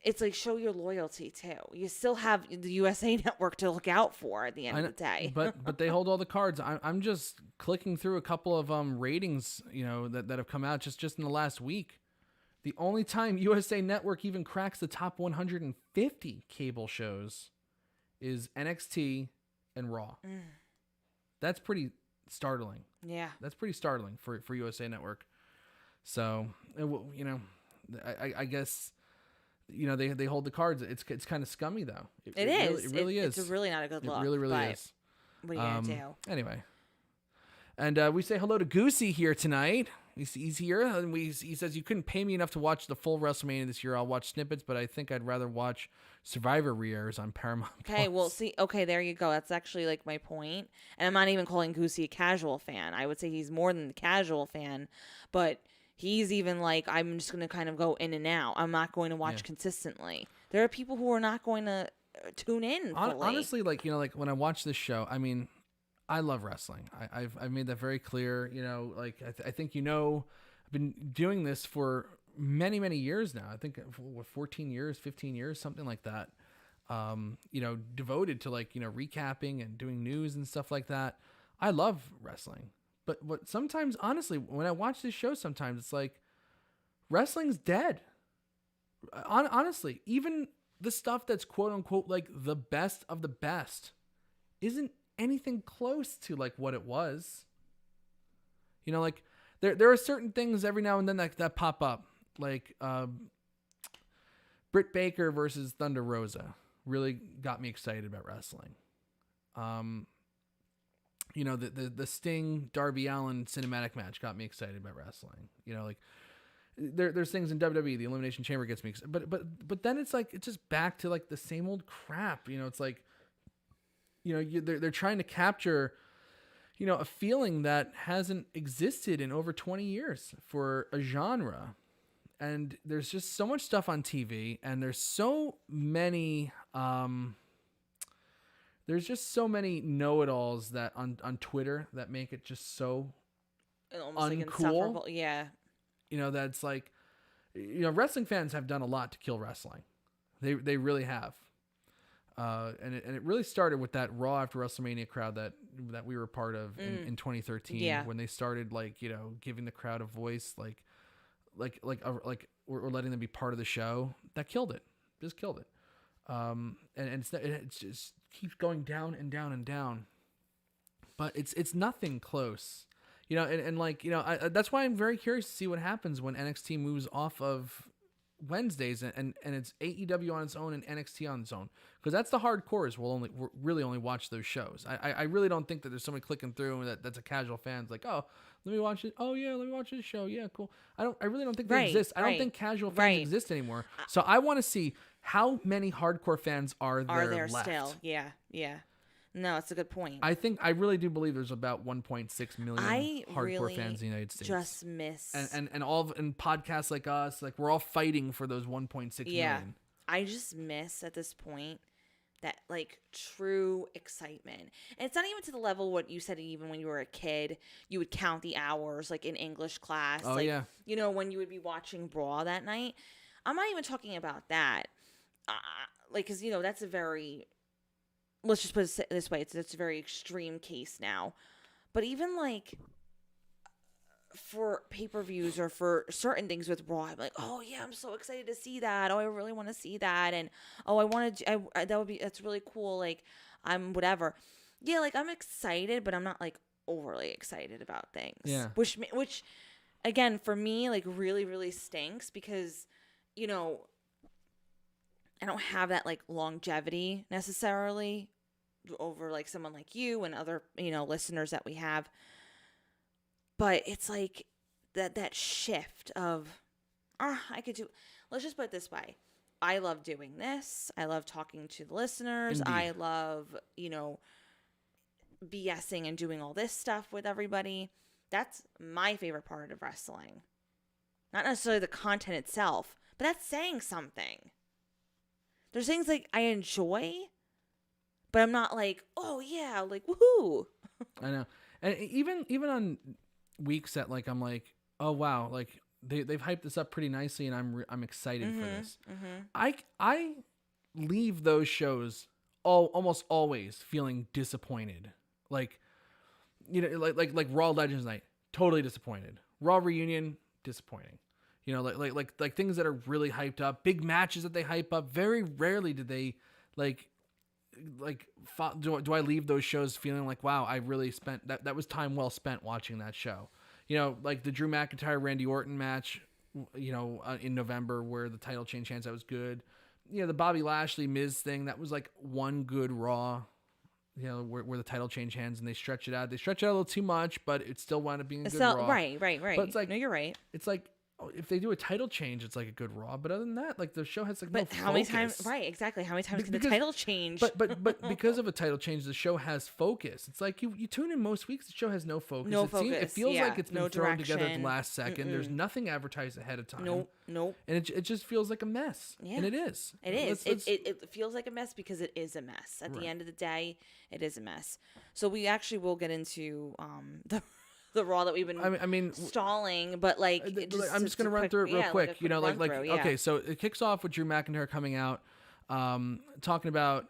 It's like, show your loyalty too. You still have the USA Network to look out for at the end of the day. but they hold all the cards. I'm just clicking through a couple of ratings, that have come out just in the last week. The only time USA Network even cracks the top 150 cable shows is NXT and Raw. That's pretty startling. Yeah. That's pretty startling for USA Network. So, I guess, they hold the cards. It's kind of scummy, though. It is. It really is. It's really not a good look. It really is. What are you going to do? Anyway. And we say hello to Goosey here tonight. He's here, and he says, you couldn't pay me enough to watch the full WrestleMania this year. I'll watch snippets, but I think I'd rather watch Survivor re-airs on Paramount+. Okay, well, see, okay, there you go. That's actually like my point. And I'm not even calling Goosey a casual fan. I would say he's more than the casual fan, but he's even like, I'm just going to kind of go in and out. I'm not going to watch consistently. There are people who are not going to tune in fully. Honestly, like when I watch this show, I mean, I love wrestling. I've made that very clear. I think I've been doing this for many, many years now. I think 14 years, 15 years, something like that. Devoted to recapping and doing news and stuff like that. I love wrestling. But sometimes, honestly, when I watch this show, sometimes it's like wrestling's dead. Honestly, even the stuff that's quote unquote like the best of the best isn't anything close to like what it was. There are certain things every now and then that pop up, like Britt Baker versus Thunder Rosa really got me excited about wrestling. the Sting Darby Allin cinematic match got me excited about wrestling. Like there's things in WWE, the Elimination Chamber gets me excited. But then it's like it's just back to like the same old crap. It's like they're trying to capture a feeling that hasn't existed in over 20 years for a genre. And there's just so much stuff on TV, and there's so many know-it-alls that on Twitter that make it just so almost uncool. like insufferable. Yeah. That's like, wrestling fans have done a lot to kill wrestling. They really have. And it really started with that Raw after WrestleMania crowd that we were part of in 2013 when they started giving the crowd a voice, or letting them be part of the show. That killed it. Just killed it. And it just keeps going down and down and down. But it's nothing close. That's why I'm very curious to see what happens when NXT moves off of Wednesdays and it's AEW on its own and NXT on its own, because that's the hardcores will really only watch those shows. I really don't think that there's somebody clicking through that's a casual fan. It's like, oh, let me watch it. Oh yeah, let me watch this show. Yeah, cool. I really don't think they exist. I don't think casual fans exist anymore. So I want to see how many hardcore fans are there left. Still. Yeah. No, it's a good point. I really do believe there's about 1.6 million hardcore fans in the United States. Just miss and podcasts like us, like we're all fighting for those 1.6 million. I just miss at this point that like true excitement. And it's not even to the level what you said, even when you were a kid, you would count the hours like in English class. Oh, like, yeah. When you would be watching Raw that night. I'm not even talking about that. Because, that's a very, let's just put it this way, it's a very extreme case now. But even like for pay-per-views or for certain things with Raw, I'm like, oh yeah, I'm so excited to see that. Oh, I really want to see that. And oh, that's really cool. Like I'm whatever. Yeah, like I'm excited, but I'm not like overly excited about things. Yeah. Which again, for me, like really, really stinks because, I don't have that like longevity necessarily over like someone like you and other, listeners that we have. But it's like that shift of, let's just put it this way. I love doing this. I love talking to the listeners. Indeed. I love, BSing and doing all this stuff with everybody. That's my favorite part of wrestling. Not necessarily the content itself, but that's saying something. There's things like I enjoy, but I'm not like, oh yeah, like woohoo. I know. And even on weeks that like I'm like, oh wow, like they've hyped this up pretty nicely, and I'm excited for this. Mm-hmm. I leave those shows almost always feeling disappointed. Like like Raw Legends Night, totally disappointed. Raw Reunion, disappointing. Like things that are really hyped up, big matches that they hype up. Very rarely do they do I leave those shows feeling like, wow, I really spent that was time well spent watching that show. Like the Drew McIntyre Randy Orton match, in November where the title change hands, that was good. The Bobby Lashley Miz thing, that was like one good Raw. Where the title change hands and they stretch it out. They stretch it out a little too much, but it still wound up being a good Raw. Right. But it's like, no, you're right. It's like, if they do a title change, it's like a good Raw. But other than that, like the show has like no focus. How many times? Right, exactly. How many times can the title change? But because of a title change, the show has focus. It's like you tune in most weeks, the show has no focus. It feels like it's been thrown together at the last second. There's nothing advertised ahead of time. Nope. And it just feels like a mess. Yeah. And it is. It is. It feels like a mess because it is a mess. At the end of the day, it is a mess. So we actually will get into the Raw that we've been stalling, but like I'm just gonna run through it real quick. Okay, so it kicks off with Drew McIntyre coming out, talking about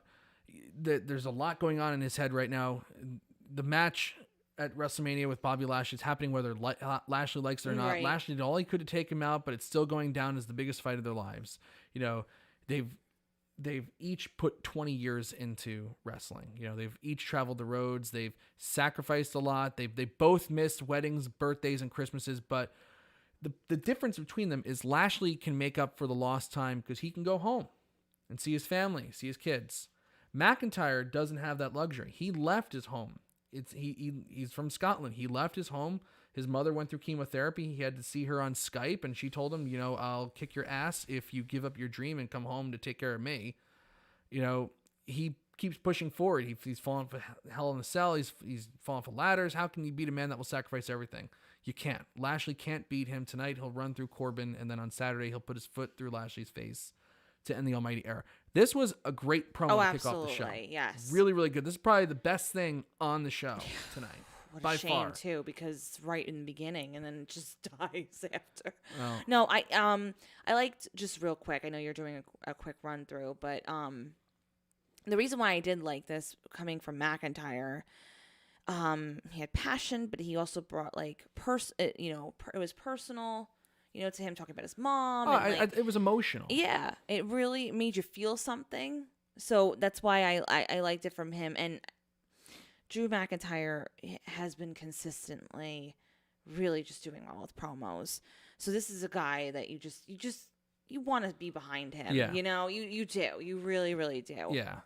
that there's a lot going on in his head right now. The match at WrestleMania with Bobby Lashley is happening whether Lashley likes it or not. Right. Lashley did all he could to take him out, but it's still going down as the biggest fight of their lives. They've each put 20 years into wrestling. They've each traveled the roads. They've sacrificed a lot. They both missed weddings, birthdays, and Christmases. But the difference between them is Lashley can make up for the lost time because he can go home and see his family, see his kids. McIntyre doesn't have that luxury. He left his home He's from Scotland. He left his home. His mother went through chemotherapy. He had to see her on Skype, and she told him, I'll kick your ass if you give up your dream and come home to take care of me. He keeps pushing forward. He's falling for Hell in a Cell. He's falling for ladders. How can you beat a man that will sacrifice everything? You can't. Lashley can't beat him tonight. He'll run through Corbin, and then on Saturday he'll put his foot through Lashley's face to end the Almighty Era. This was a great promo to kick off the show. Yes. Really, really good. This is probably the best thing on the show tonight. What by a shame far. too, because right in the beginning, and then it just dies after. Oh. No, I liked, just real quick. I know you're doing a quick run through, but the reason why I did like this, coming from McIntyre, he had passion, but he also brought like it was personal, to him, talking about his mom. It was emotional. Yeah, it really made you feel something. So that's why I liked it from him. And Drew McIntyre has been consistently really just doing well with promos. So this is a guy that you want to be behind him. Yeah. You do. You really, really do. Yeah.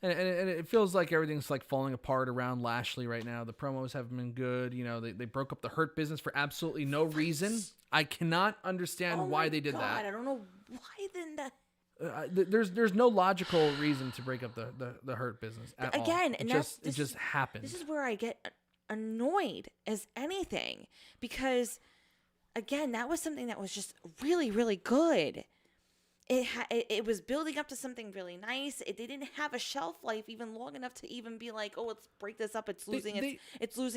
And it feels like everything's like falling apart around Lashley right now. The promos haven't been good. They broke up the Hurt Business for absolutely no reason. I cannot understand why they did that. I don't know why then that. There's no logical reason to break up the Hurt Business at all. Again, and it just happened. This is where I get annoyed as anything, because again, that was something that was just really, really good. It was building up to something really nice. They didn't have a shelf life even long enough to even be like, oh, let's break this up. It's losing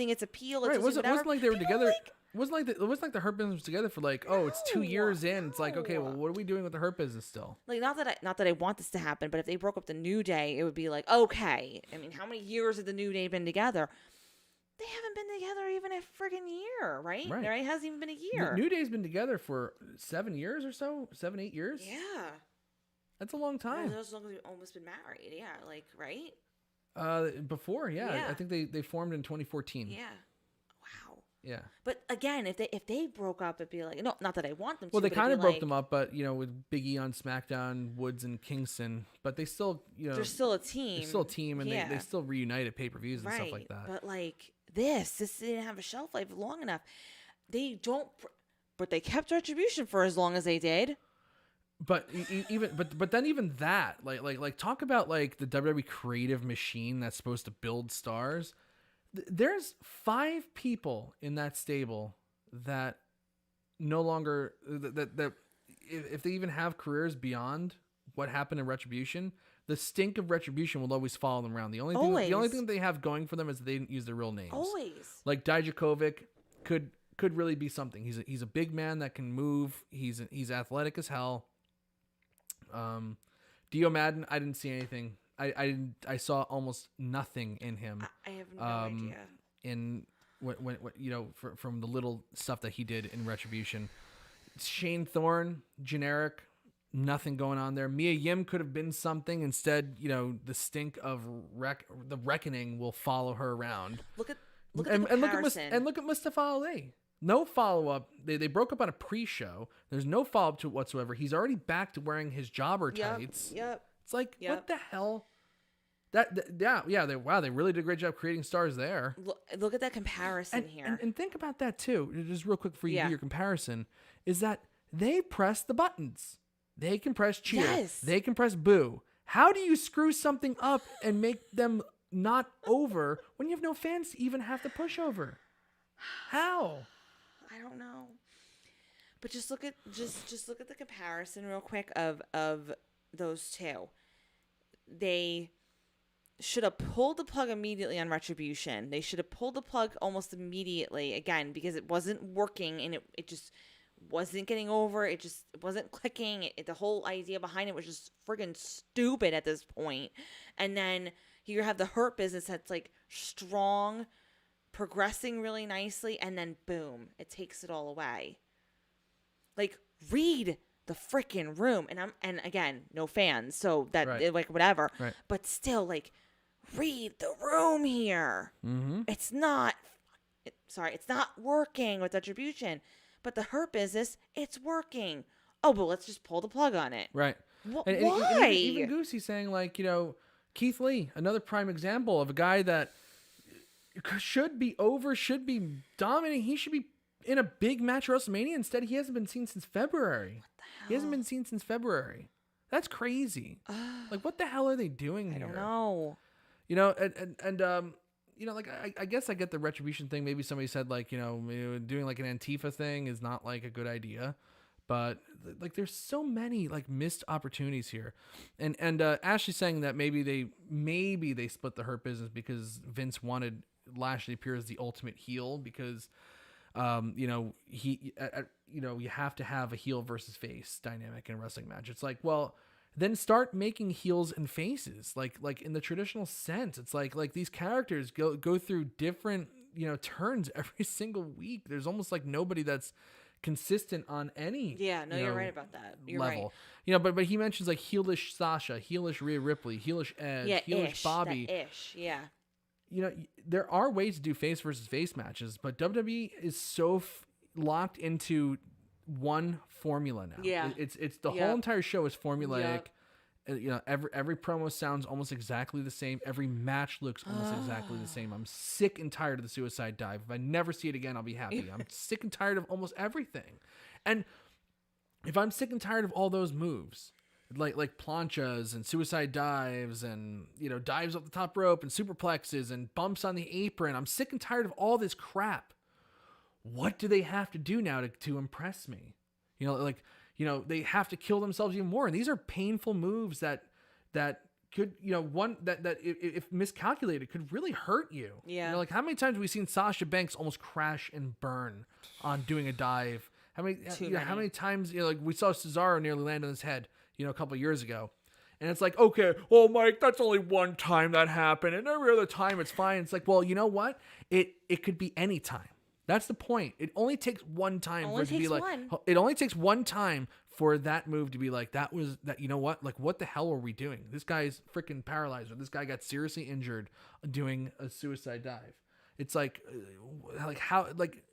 its appeal. Right? It wasn't like they were together. It wasn't like the Hurt Business was together for like, it's 2 years in. It's like, okay, well, what are we doing with the Hurt Business still? Like, not that I want this to happen, but if they broke up the New Day, it would be like, okay. I mean, how many years have the New Day been together? They haven't been together even a friggin' year, right? It hasn't even been a year. New Day's been together for 7 years or so, 7, 8 years. Yeah, that's a long time. As long as we've almost been married, yeah, like right. Before, I think they formed in 2014. Yeah, wow. Yeah, but again, if they broke up, it'd be like, no, not that I want them to. Well, they kind of broke them up, but with Big E on SmackDown, Woods and Kingston, but they still, they're still a team. They're still a team, and they still reunite at pay-per-views and stuff like that. But like this didn't have a shelf life long enough. But they kept Retribution for as long as they did. But even that, like talk about like the WWE creative machine that's supposed to build stars. There's 5 people in that stable that no longer that if they even have careers beyond what happened in Retribution, the stink of Retribution will always follow them around. The only thing they have going for them is that they didn't use their real names. Always. Like Dijakovic could really be something. He's a big man that can move. He's athletic as hell. Dio Madden, I didn't see anything. I saw almost nothing in him. I have no idea. In what from the little stuff that he did in Retribution. Shane Thorne, generic, nothing going on there. Mia Yim could have been something. Instead, the stink of the Reckoning will follow her around. Look at the comparison. Look at Mustafa Ali. No follow-up. They broke up on a pre-show. There's no follow-up to it whatsoever. He's already back to wearing his jobber tights. Yep. It's like, what the hell? They really did a great job creating stars there. Look at that comparison here. And think about that, too. Just real quick for you to do your comparison, is that they press the buttons. They can press cheer. Yes. They can press boo. How do you screw something up and make them not over when you have no fans to even have to push over? How? I don't know. But just look at the comparison real quick of those two. They should have pulled the plug immediately on Retribution. They should have pulled the plug almost immediately, again, because it wasn't working and it just wasn't getting over. It just wasn't clicking. The whole idea behind it was just friggin' stupid at this point. And then you have the Hurt Business that's like strong, progressing really nicely, and then boom, it takes it all away. Like, read the freaking room. And again, no fans, so that like whatever. Right. But still, like, read the room here. Mm-hmm. It's not working with Retribution, but the Hurt Business, it's working. Oh, but let's just pull the plug on it. Right. Why? And even Goosey saying, like, Keith Lee, another prime example of a guy that should be over, should be dominating. He should be in a big match at WrestleMania. Instead, he hasn't been seen since February. What the hell? He hasn't been seen since February. That's crazy. Like, what the hell are they doing here? I don't know. You know, and you know, like, I guess I get the Retribution thing. Maybe somebody said, like, you know, doing like an Antifa thing is not like a good idea. But like, there's so many like missed opportunities here, and Ashley saying that maybe they split the Hurt Business because Vince wanted Lashley appear as the ultimate heel because, you know, you know, you have to have a heel versus face dynamic in a wrestling match. It's like, well, then start making heels and faces like in the traditional sense. It's like these characters go through different, you know, turns every single week. There's almost like nobody that's consistent on any you're right about that. You're level. right. You know, but he mentions like heelish Sasha, heelish Rhea Ripley, heelish Edge, heelish Bobby. Yeah. You know, there are ways to do face versus face matches, but WWE is so locked into one formula now. Yeah. It's the whole entire show is formulaic. You know, every promo sounds almost exactly the same. Every match looks almost exactly the same. I'm sick and tired of the suicide dive. If I never see it again, I'll be happy. I'm sick and tired of almost everything. And if I'm sick and tired of all those moves, like planchas and suicide dives and, you know, dives off the top rope and superplexes and bumps on the apron, I'm sick and tired of all this crap. What do they have to do now to impress me? You know, like, you know, they have to kill themselves even more. And these are painful moves that could, you know, that if miscalculated could really hurt you. Yeah. You know, like how many times have we seen Sasha Banks almost crash and burn on doing a dive? How many times, you know, like we saw Cesaro nearly land on his head, you know, a couple of years ago. And it's like, okay, well, Mike, that's only one time that happened. And every other time it's fine. It's like, well, you know what? It could be any time. That's the point. It only takes one time for it to be like, it only takes one time for that move to be like, that, you know what? Like, what the hell are we doing? This guy's freaking paralyzed, or this guy got seriously injured doing a suicide dive. It's like how, like,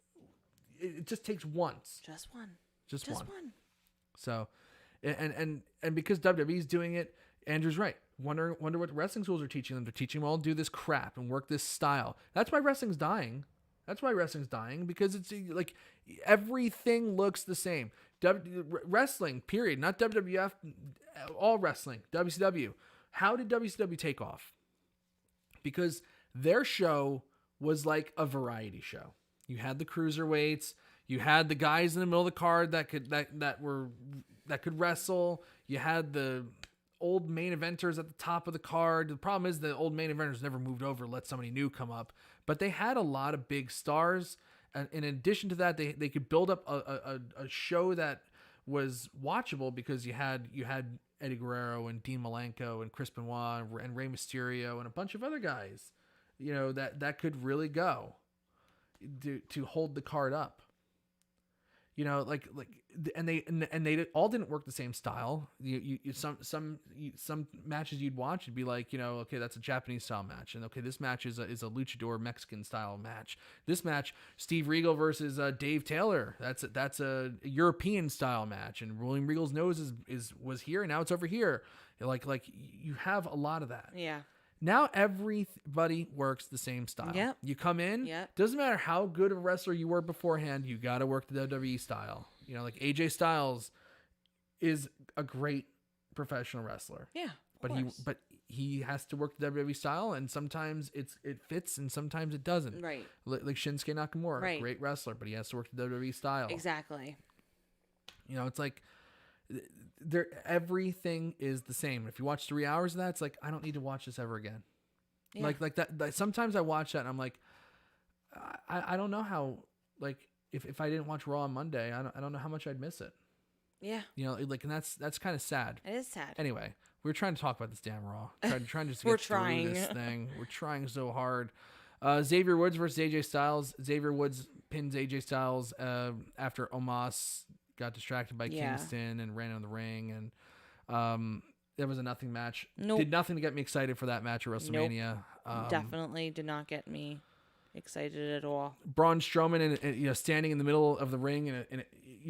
it just takes once. Just one. Just one. So, and because WWE's doing it, Andrew's right. Wonder what wrestling schools are teaching them. They're teaching them all to do this crap and work this style. That's why wrestling's dying. Because it's like everything looks the same. Wrestling, period. Not WWF, all wrestling. WCW. How did WCW take off? Because their show was like a variety show. You had the cruiserweights. You had the guys in the middle of the card that could wrestle. You had the old main eventers at the top of the card. The problem is the old main eventers never moved over to let somebody new come up. But they had a lot of big stars. And in addition to that, they could build up a show that was watchable because you had Eddie Guerrero and Dean Malenko and Chris Benoit and Rey Mysterio and a bunch of other guys, you know, that could really go to hold the card up. You know, and they all didn't work the same style. Some matches you'd watch, you'd be like, you know, okay, that's a Japanese style match, and okay, this match is a luchador Mexican style match. This match, Steve Regal versus Dave Taylor, that's a European style match, and William Regal's nose was here, and now it's over here. Like you have a lot of that. Yeah. Now everybody works the same style. Yep. You come in, yep. Doesn't matter how good of a wrestler you were beforehand, you got to work the WWE style. You know, like AJ Styles is a great professional wrestler. Yeah, but he has to work the WWE style, and sometimes it fits and sometimes it doesn't. Right. Like Shinsuke Nakamura, right. Great wrestler, but he has to work the WWE style. Exactly. You know, it's like everything is the same. If you watch 3 hours of that, it's like, I don't need to watch this ever again. Yeah. Like that sometimes I watch that and I'm like, I don't know how, like, if I didn't watch Raw on Monday, I don't know how much I'd miss it. Yeah. You know, like, and that's kind of sad. It is sad. Anyway, we're trying to talk about this damn Raw. Trying to just we're get trying through this thing. We're trying so hard. Xavier Woods versus AJ Styles. Xavier Woods pins AJ Styles after Omos got distracted by Kingston and ran on the ring, and there was a nothing match. Nope. Did nothing to get me excited for that match at WrestleMania. Nope. Definitely did not get me excited at all. Braun Strowman, and standing in the middle of the ring and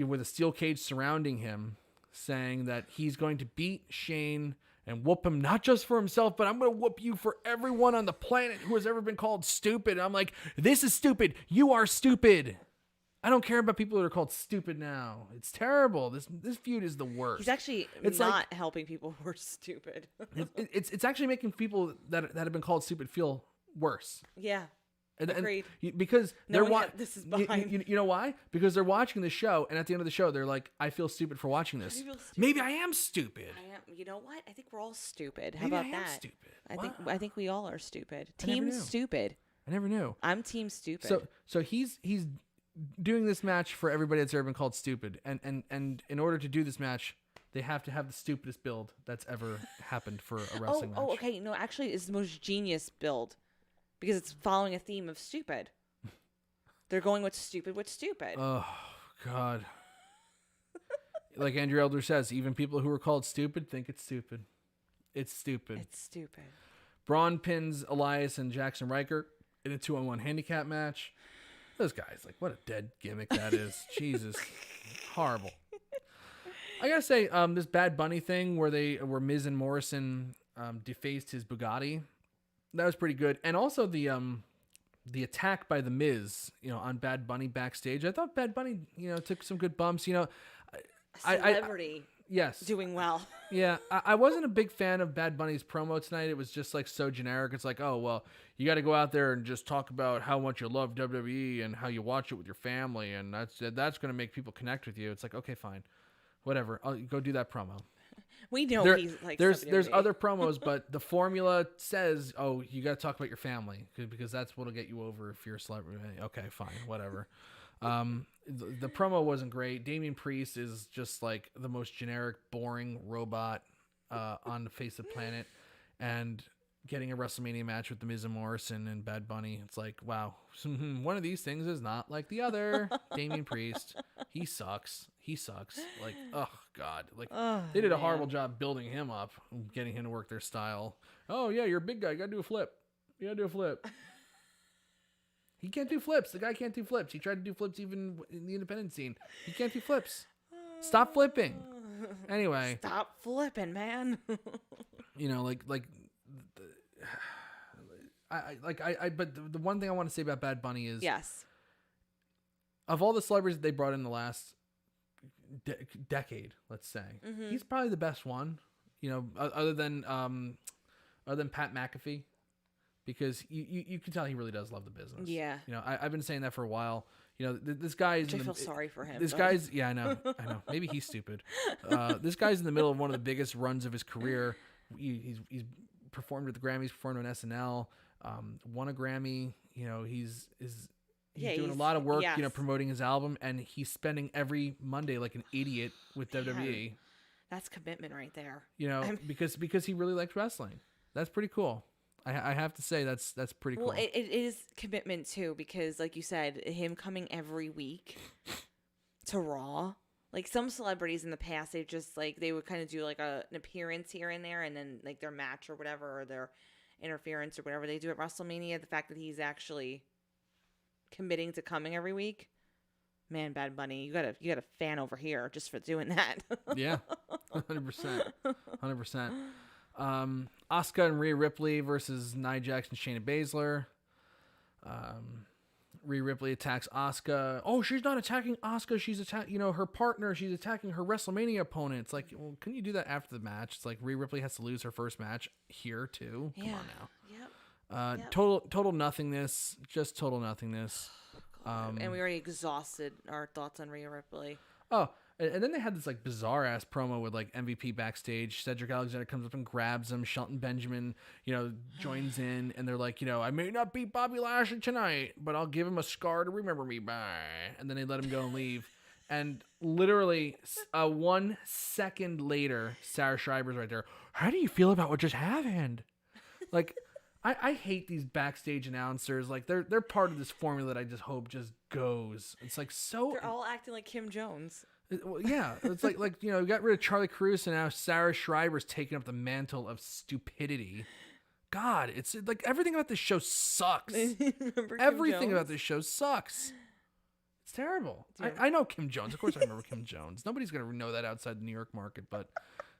with a steel cage surrounding him, saying that he's going to beat Shane and whoop him, not just for himself, but I'm going to whoop you for everyone on the planet who has ever been called stupid. And I'm like, this is stupid. You are stupid. I don't care about people that are called stupid now. It's terrible. This feud is the worst. He's actually helping people who are stupid. it's actually making people that have been called stupid feel worse. Yeah. Agreed. Because they're this is behind. You know why? Because they're watching the show, and at the end of the show, they're like, "I feel stupid for watching this. Maybe I am stupid. I am. You know what? I think we're all stupid. How Maybe about I am that? Stupid. I think we all are stupid. I never Team knew. stupid. I never knew. I'm team stupid. So he's doing this match for everybody that's ever been called stupid, and in order to do this match, they have to have the stupidest build that's ever happened for a wrestling match. Oh, okay. No, actually, it's the most genius build because it's following a theme of stupid. They're going with stupid. Oh, God. Like Andrew Elder says, even people who are called stupid think it's stupid. It's stupid. Braun pins Elias and Jackson Riker in a 2-on-1 handicap match. Those guys, like, what a dead gimmick that is. Jesus. Horrible. I gotta say, this Bad Bunny thing where Miz and Morrison defaced his Bugatti, that was pretty good. And also the attack by the Miz, on Bad Bunny backstage. I thought Bad Bunny, took some good bumps. Celebrity. Yes. Doing well. Yeah, I wasn't a big fan of Bad Bunny's promo tonight. It was just like so generic. It's like, oh, well, you got to go out there and just talk about how much you love WWE and how you watch it with your family, and that's going to make people connect with you. It's like, okay, fine, whatever. I'll go do that promo. We know he's like there's other promos, but the formula says, oh, you got to talk about your family because that's what'll get you over if you're a celebrity. Okay, fine, whatever. The promo wasn't great. Damian Priest is just like the most generic, boring robot on the face of the planet, and getting a WrestleMania match with The Miz and Morrison and Bad Bunny. It's like, wow, one of these things is not like the other. Damian Priest, he sucks. Like, oh God, like they did a horrible job building him up, getting him to work their style. Oh yeah, you're a big guy. You gotta do a flip. He can't do flips. The guy can't do flips. He tried to do flips even in the independent scene. He can't do flips. Stop flipping. Anyway. Stop flipping, man. But the one thing I want to say about Bad Bunny is, yes, of all the celebrities that they brought in the last decade, let's say, he's probably the best one. Other than Pat McAfee. Because you can tell he really does love the business. Yeah. I've been saying that for a while. This guy is. I feel sorry for him. This guy's. Yeah, I know. Maybe he's stupid. This guy's in the middle of one of the biggest runs of his career. He's performed at the Grammys, performed on SNL, won a Grammy. He's doing a lot of work. Yes. Promoting his album, and he's spending every Monday like an idiot with WWE. That's commitment right there. Because he really likes wrestling. That's pretty cool. I have to say that's pretty cool. Well, it is commitment too, because like you said, him coming every week to Raw. Like some celebrities in the past, they just like they would kind of do like an appearance here and there, and then like their match or whatever, or their interference or whatever they do at WrestleMania. The fact that he's actually committing to coming every week, man, Bad Bunny, you got a fan over here just for doing that. Yeah, 100%. Asuka and Rhea Ripley versus Nia Jax and Shayna Baszler. Rhea Ripley attacks Asuka. Oh, she's not attacking Asuka. She's attacking, her partner. She's attacking her WrestleMania opponent. It's like, well, couldn't you do that after the match? It's like Rhea Ripley has to lose her first match here too. Come on now. Yep. Total nothingness. Just total nothingness. And we already exhausted our thoughts on Rhea Ripley. Oh, and then they had this like bizarre ass promo with like MVP backstage. Cedric Alexander comes up and grabs him. Shelton Benjamin, joins in, and they're like, I may not beat Bobby Lashley tonight, but I'll give him a scar to remember me by. And then they let him go and leave. And literally 1 second later, Sarah Schreiber's right there. How do you feel about what just happened? Like, I hate these backstage announcers. Like they're part of this formula that I just hope just goes. It's like so. They're all acting like Kim Jones. Yeah, it's like we got rid of Charlie Cruz, and now Sarah Schreiber's taking up the mantle of stupidity. God, it's like everything about this show sucks. Everything about this show sucks. It's terrible. Yeah. I know Kim Jones. Of course I remember Kim Jones. Nobody's going to know that outside the New York market, but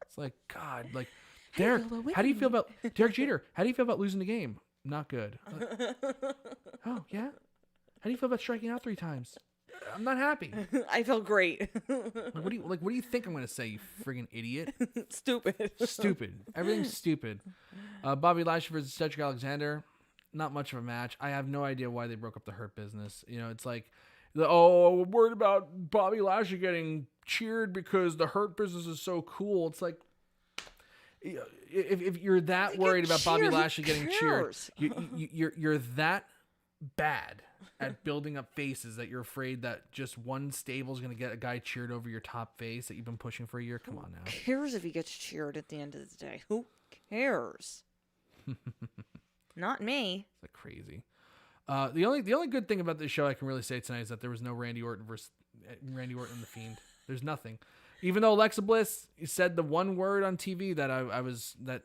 it's like, God, like Derek, how do you feel about Derek Jeter? How do you feel about losing the game? Not good. Oh yeah. How do you feel about striking out 3 times? I'm not happy. I feel great. What do you think I'm gonna say, you friggin' idiot? Stupid. Stupid. Everything's stupid. Bobby Lashley versus Cedric Alexander. Not much of a match. I have no idea why they broke up the Hurt Business. You know, it's like, we're worried about Bobby Lashley getting cheered because the Hurt Business is so cool. It's like, if you're that worried about Bobby Lashley getting cheered, you're that bad at building up faces that you're afraid that just one stable is going to get a guy cheered over your top face that you've been pushing for a year. Come on now. Who cares if he gets cheered at the end of the day? Who cares? Not me. It's like crazy. The only good thing about this show I can really say tonight is that there was no Randy Orton and the Fiend. There's nothing. Even though Alexa Bliss said the one word on TV that that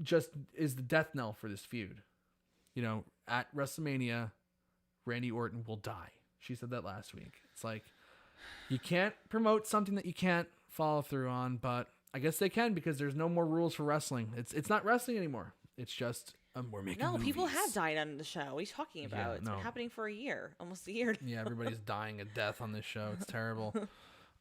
just is the death knell for this feud. You know, at WrestleMania, Randy Orton will die. She said that last week. It's like, you can't promote something that you can't follow through on, but I guess they can because there's no more rules for wrestling. It's not wrestling anymore. It's just we're making movies. People have died on the show. What are you talking about? It's been happening for a year, almost a year. Yeah, everybody's dying a death on this show. It's terrible.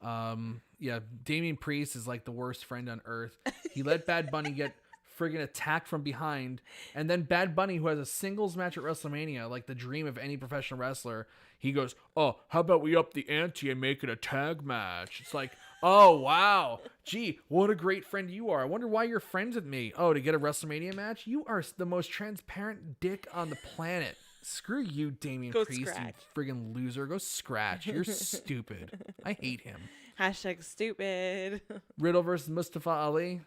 Damian Priest is like the worst friend on earth. He let Bad Bunny get friggin' attacked from behind, and then Bad Bunny, who has a singles match at WrestleMania, like the dream of any professional wrestler, he goes, "Oh, how about we up the ante and make it a tag match?" It's like, oh wow, gee, what a great friend you are. I wonder why you're friends with me. Oh, to get a WrestleMania match? You are the most transparent dick on the planet. Screw you, Damian Priest, you friggin' loser. Go scratch. You're stupid. I hate him. # stupid. Riddle versus Mustafa Ali.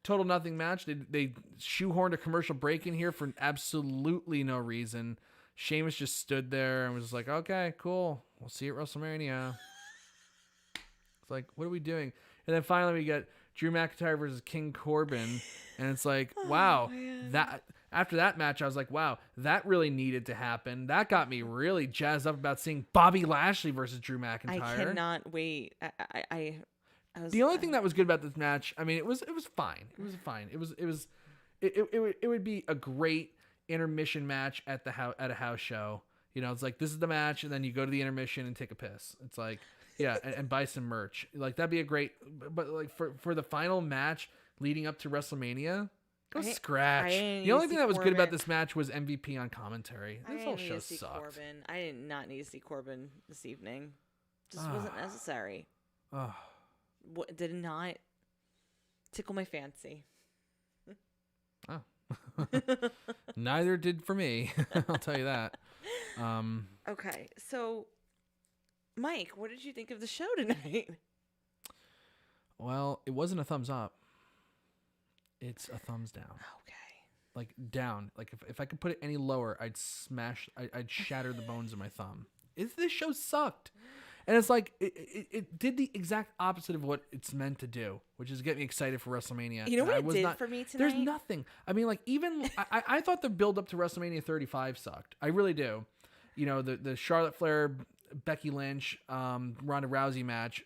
Total nothing match. They shoehorned a commercial break in here for absolutely no reason. Sheamus just stood there and was like, okay, cool. We'll see you at WrestleMania. It's like, what are we doing? And then finally we get Drew McIntyre versus King Corbin. And it's like, wow. After that match, I was like, wow, that really needed to happen. That got me really jazzed up about seeing Bobby Lashley versus Drew McIntyre. I cannot wait. The only thing that was good about this match, I mean, it was fine. It was fine. It would be a great intermission match at a house show. You know, it's like, this is the match, and then you go to the intermission and take a piss. It's like, yeah, and buy some merch. Like, that'd be a great, but like for the final match leading up to WrestleMania, go scratch. The only thing that was good about this match was MVP on commentary. This whole show sucked. I did not need to see Corbin this evening. Just wasn't necessary. Did not tickle my fancy. Oh. Neither did for me. I'll tell you that. Okay, so Mike, what did you think of the show tonight? Well, it wasn't a thumbs up. It's a thumbs down. Okay. Like down. Like if I could put it any lower, I'd shatter the bones of my thumb. This show sucked. And it's like, it did the exact opposite of what it's meant to do, which is get me excited for WrestleMania. You know what it did for me tonight? There's nothing. I mean, like, even, I thought the build up to WrestleMania 35 sucked. I really do. You know, the Charlotte Flair, Becky Lynch, Ronda Rousey match,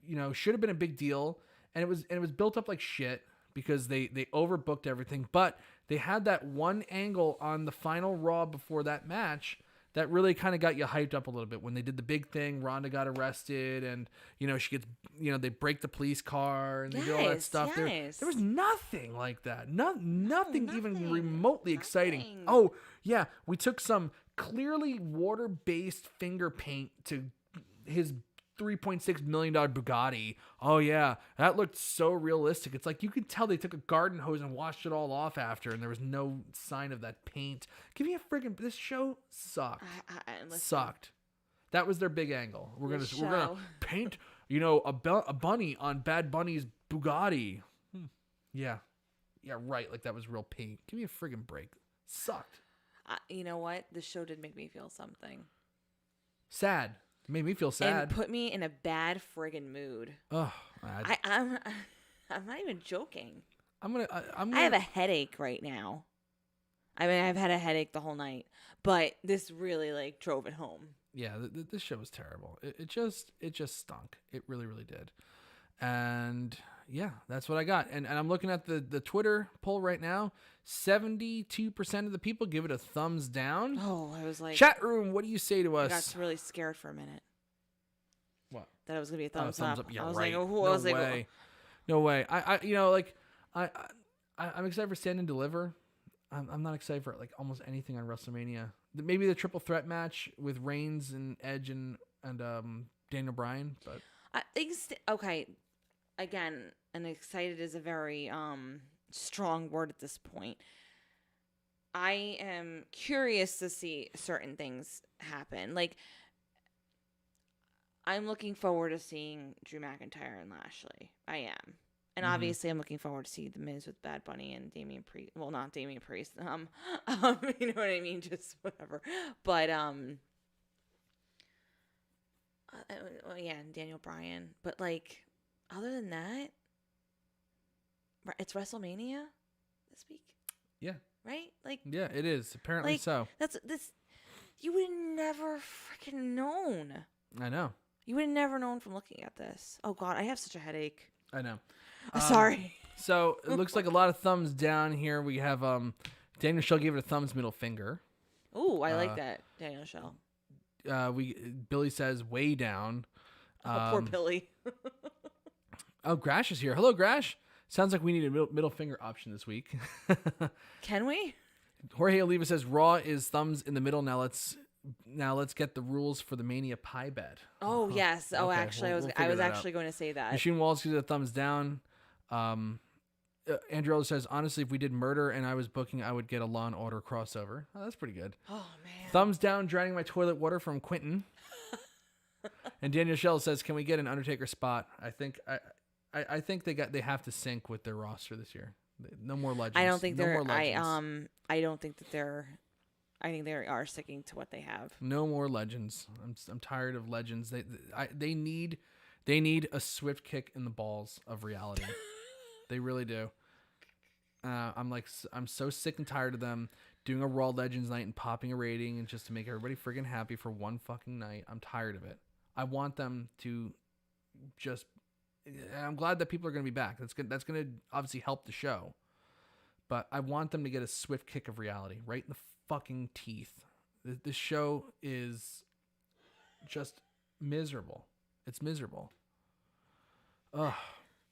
you know, should have been a big deal. And it was built up like shit because they overbooked everything. But they had that one angle on the final Raw before that match that really kind of got you hyped up a little bit when they did the big thing. Ronda got arrested, and you know she gets, you know, they break the police car and they do all that stuff. Yes. There was nothing like that. Nothing even remotely exciting. Oh yeah, we took some clearly water-based finger paint to his $3.6 million Bugatti. Oh yeah, that looked so realistic. It's like you could tell they took a garden hose and washed it all off after, and there was no sign of that paint. Give me a friggin', this show sucked. Sucked. That was their big angle. We're gonna paint, you know, a bunny on Bad Bunny's Bugatti. Yeah, right. Like that was real paint. Give me a friggin' break. Sucked. You know what? The show did make me feel something. Sad. It made me feel sad. And put me in a bad friggin' mood. Oh, I'm not even joking. I have a headache right now. I mean, I've had a headache the whole night, but this really like drove it home. Yeah, this show was terrible. It just stunk. It really, really did. And Yeah, that's what I got. And I'm looking at the Twitter poll right now. 72% of the people give it a thumbs down. Oh, I was like, chat room, what do you say to I us? got really scared for a minute. What? That it was gonna be a thumbs up. Yeah, I was right. like, oh, No I was way. like, No way. I'm excited for Stand and Deliver. I'm not excited for like almost anything on WrestleMania. Maybe the triple threat match with Reigns and Edge and Daniel Bryan, but okay. Again, and excited is a very strong word at this point. I am curious to see certain things happen. Like, I'm looking forward to seeing Drew McIntyre and Lashley. I am. And obviously, I'm looking forward to see The Miz with Bad Bunny and Damian Priest. Well, not Damian Priest. You know what I mean? Just whatever. But, yeah, and Daniel Bryan. But, like, other than that, it's WrestleMania this week. yeah. Right? Like, Yeah, it is. Apparently like, so. That's this. You would have never freaking known. I know. You would have never known from looking at this. Oh God, I have such a headache. I know. Sorry. So it looks like a lot of thumbs down here. We have Daniel Shell gave it a thumbs middle finger. Ooh, I like that, Daniel Shell. Billy says way down. Poor Billy. Oh, Grash is here. Hello, Grash. Sounds like we need a middle finger option this week. Can we? Jorge Oliva says Raw is thumbs in the middle. Now let's get the rules for the Mania pie bet. Oh yes. Oh, Okay, actually, we'll I was figure that actually out. going to say that. Machine Walls gives it a thumbs down. Andrew says, honestly, if we did murder and I was booking, I would get a Law and Order crossover. Oh, that's pretty good. Oh man. Thumbs down, drowning my toilet water from Quentin. And Daniel Shell says, can we get an Undertaker spot? I think they have to sync with their roster this year. No more legends. I don't think they're. More legends. I don't think that they're. I think they are sticking to what they have. No more legends. I'm tired of legends. They need a swift kick in the balls of reality. They really do. I'm so sick and tired of them doing a Raw Legends night and popping a rating and just to make everybody friggin' happy for one fucking night. I'm tired of it. I want them to just. I'm glad that people are going to be back. That's good. That's going to obviously help the show. But I want them to get a swift kick of reality right in the fucking teeth. This show is just miserable. It's miserable. Ugh.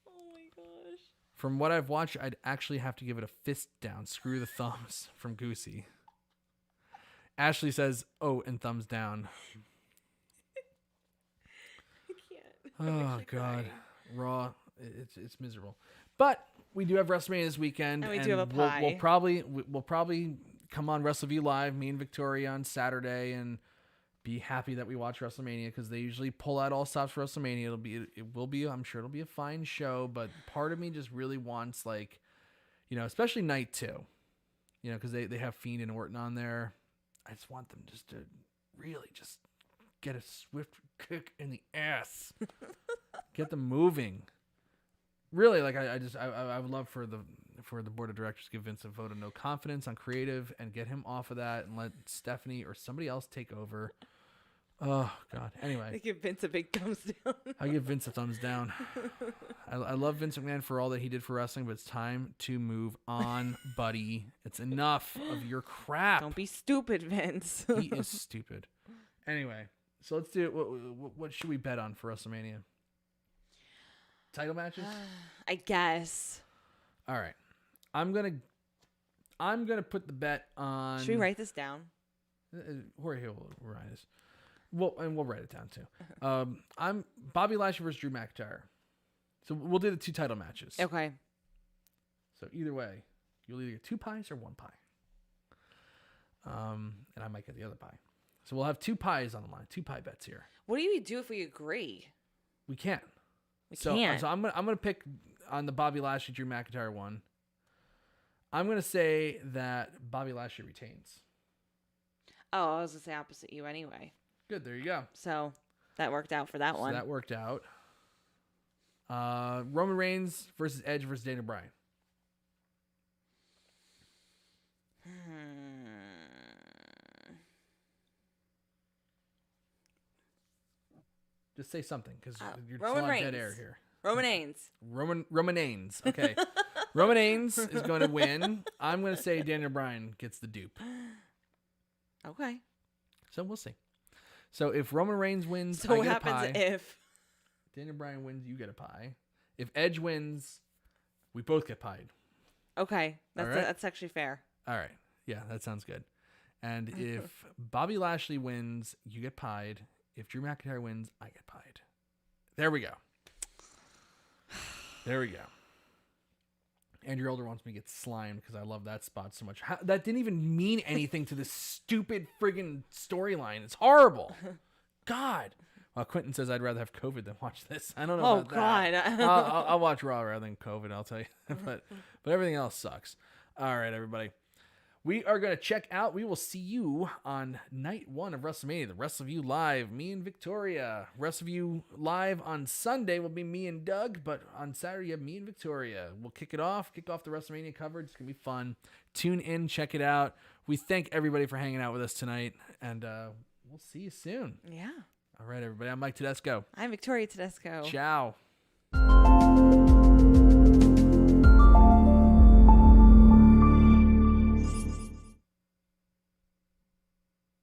Oh my gosh. From what I've watched, I'd actually have to give it a fist down. Screw the thumbs from Goosey. Ashley says, oh, and thumbs down. I can't. Oh, God. Raw, it's miserable. But we do have WrestleMania this weekend. And we do have a pie. We'll probably come on Wrestleview Live, me and Victoria, on Saturday and be happy that we watch WrestleMania because they usually pull out all stops for WrestleMania. I'm sure it'll be a fine show, but part of me just really wants, like, especially night 2, because they have Fiend and Orton on there. I just want them just to really just get a swift kick in the ass. Get them moving. Really, like I would love for the board of directors to give Vince a vote of no confidence on creative and get him off of that and let Stephanie or somebody else take over. Oh God. Anyway, I give Vince a big thumbs down. I give Vince a thumbs down. I love Vince McMahon for all that he did for wrestling, but it's time to move on, buddy. It's enough of your crap. Don't be stupid, Vince. He is stupid. Anyway, so let's do it. What should we bet on for WrestleMania? Title matches? I guess. All right. I'm gonna put the bet on. Should we write this down? Jorge will write this. We'll write it down too. I'm Bobby Lashley versus Drew McIntyre. So we'll do the 2 title matches. Okay. So either way, you'll either get 2 pies or 1 pie. And I might get the other pie. So we'll have 2 pies on the line. 2 pie bets here. What do we do if we agree? We can't. We So can't. I'm gonna pick on the Bobby Lashley Drew McIntyre one. I'm gonna say that Bobby Lashley retains. Oh, I was gonna say opposite you anyway. Good, there you go. So that worked out for that So one. that worked out. Roman Reigns versus Edge versus Daniel Bryan. Just say something, because you're Roman still on dead Reigns. air here. Roman Reigns. Okay. Roman Reigns is going to win. I'm going to say Daniel Bryan gets the dupe. Okay. So we'll see. So if Roman Reigns wins, So I what get a pie. happens if Daniel Bryan wins, you get a pie. If Edge wins, we both get pied. Okay. That's actually fair. All right. Yeah, that sounds good. And if Bobby Lashley wins, you get pied. If Drew McIntyre wins, I get pied. There we go. There we go. Andrew Elder wants me to get slimed because I love that spot so much. That didn't even mean anything to this stupid friggin' storyline. It's horrible. God. Well, Quentin says I'd rather have COVID than watch this. I don't know about that. I'll watch Raw rather than COVID, I'll tell you. but everything else sucks. All right, everybody. We are going to check out. We will see you on night 1 of WrestleMania, the Wrestleview Live. Me and Victoria. Wrestleview Live on Sunday will be me and Doug, but on Saturday you have me and Victoria. We'll kick off the WrestleMania coverage. It's going to be fun. Tune in, check it out. We thank everybody for hanging out with us tonight, and we'll see you soon. Yeah. All right, everybody. I'm Mike Tedesco. I'm Victoria Tedesco. Ciao.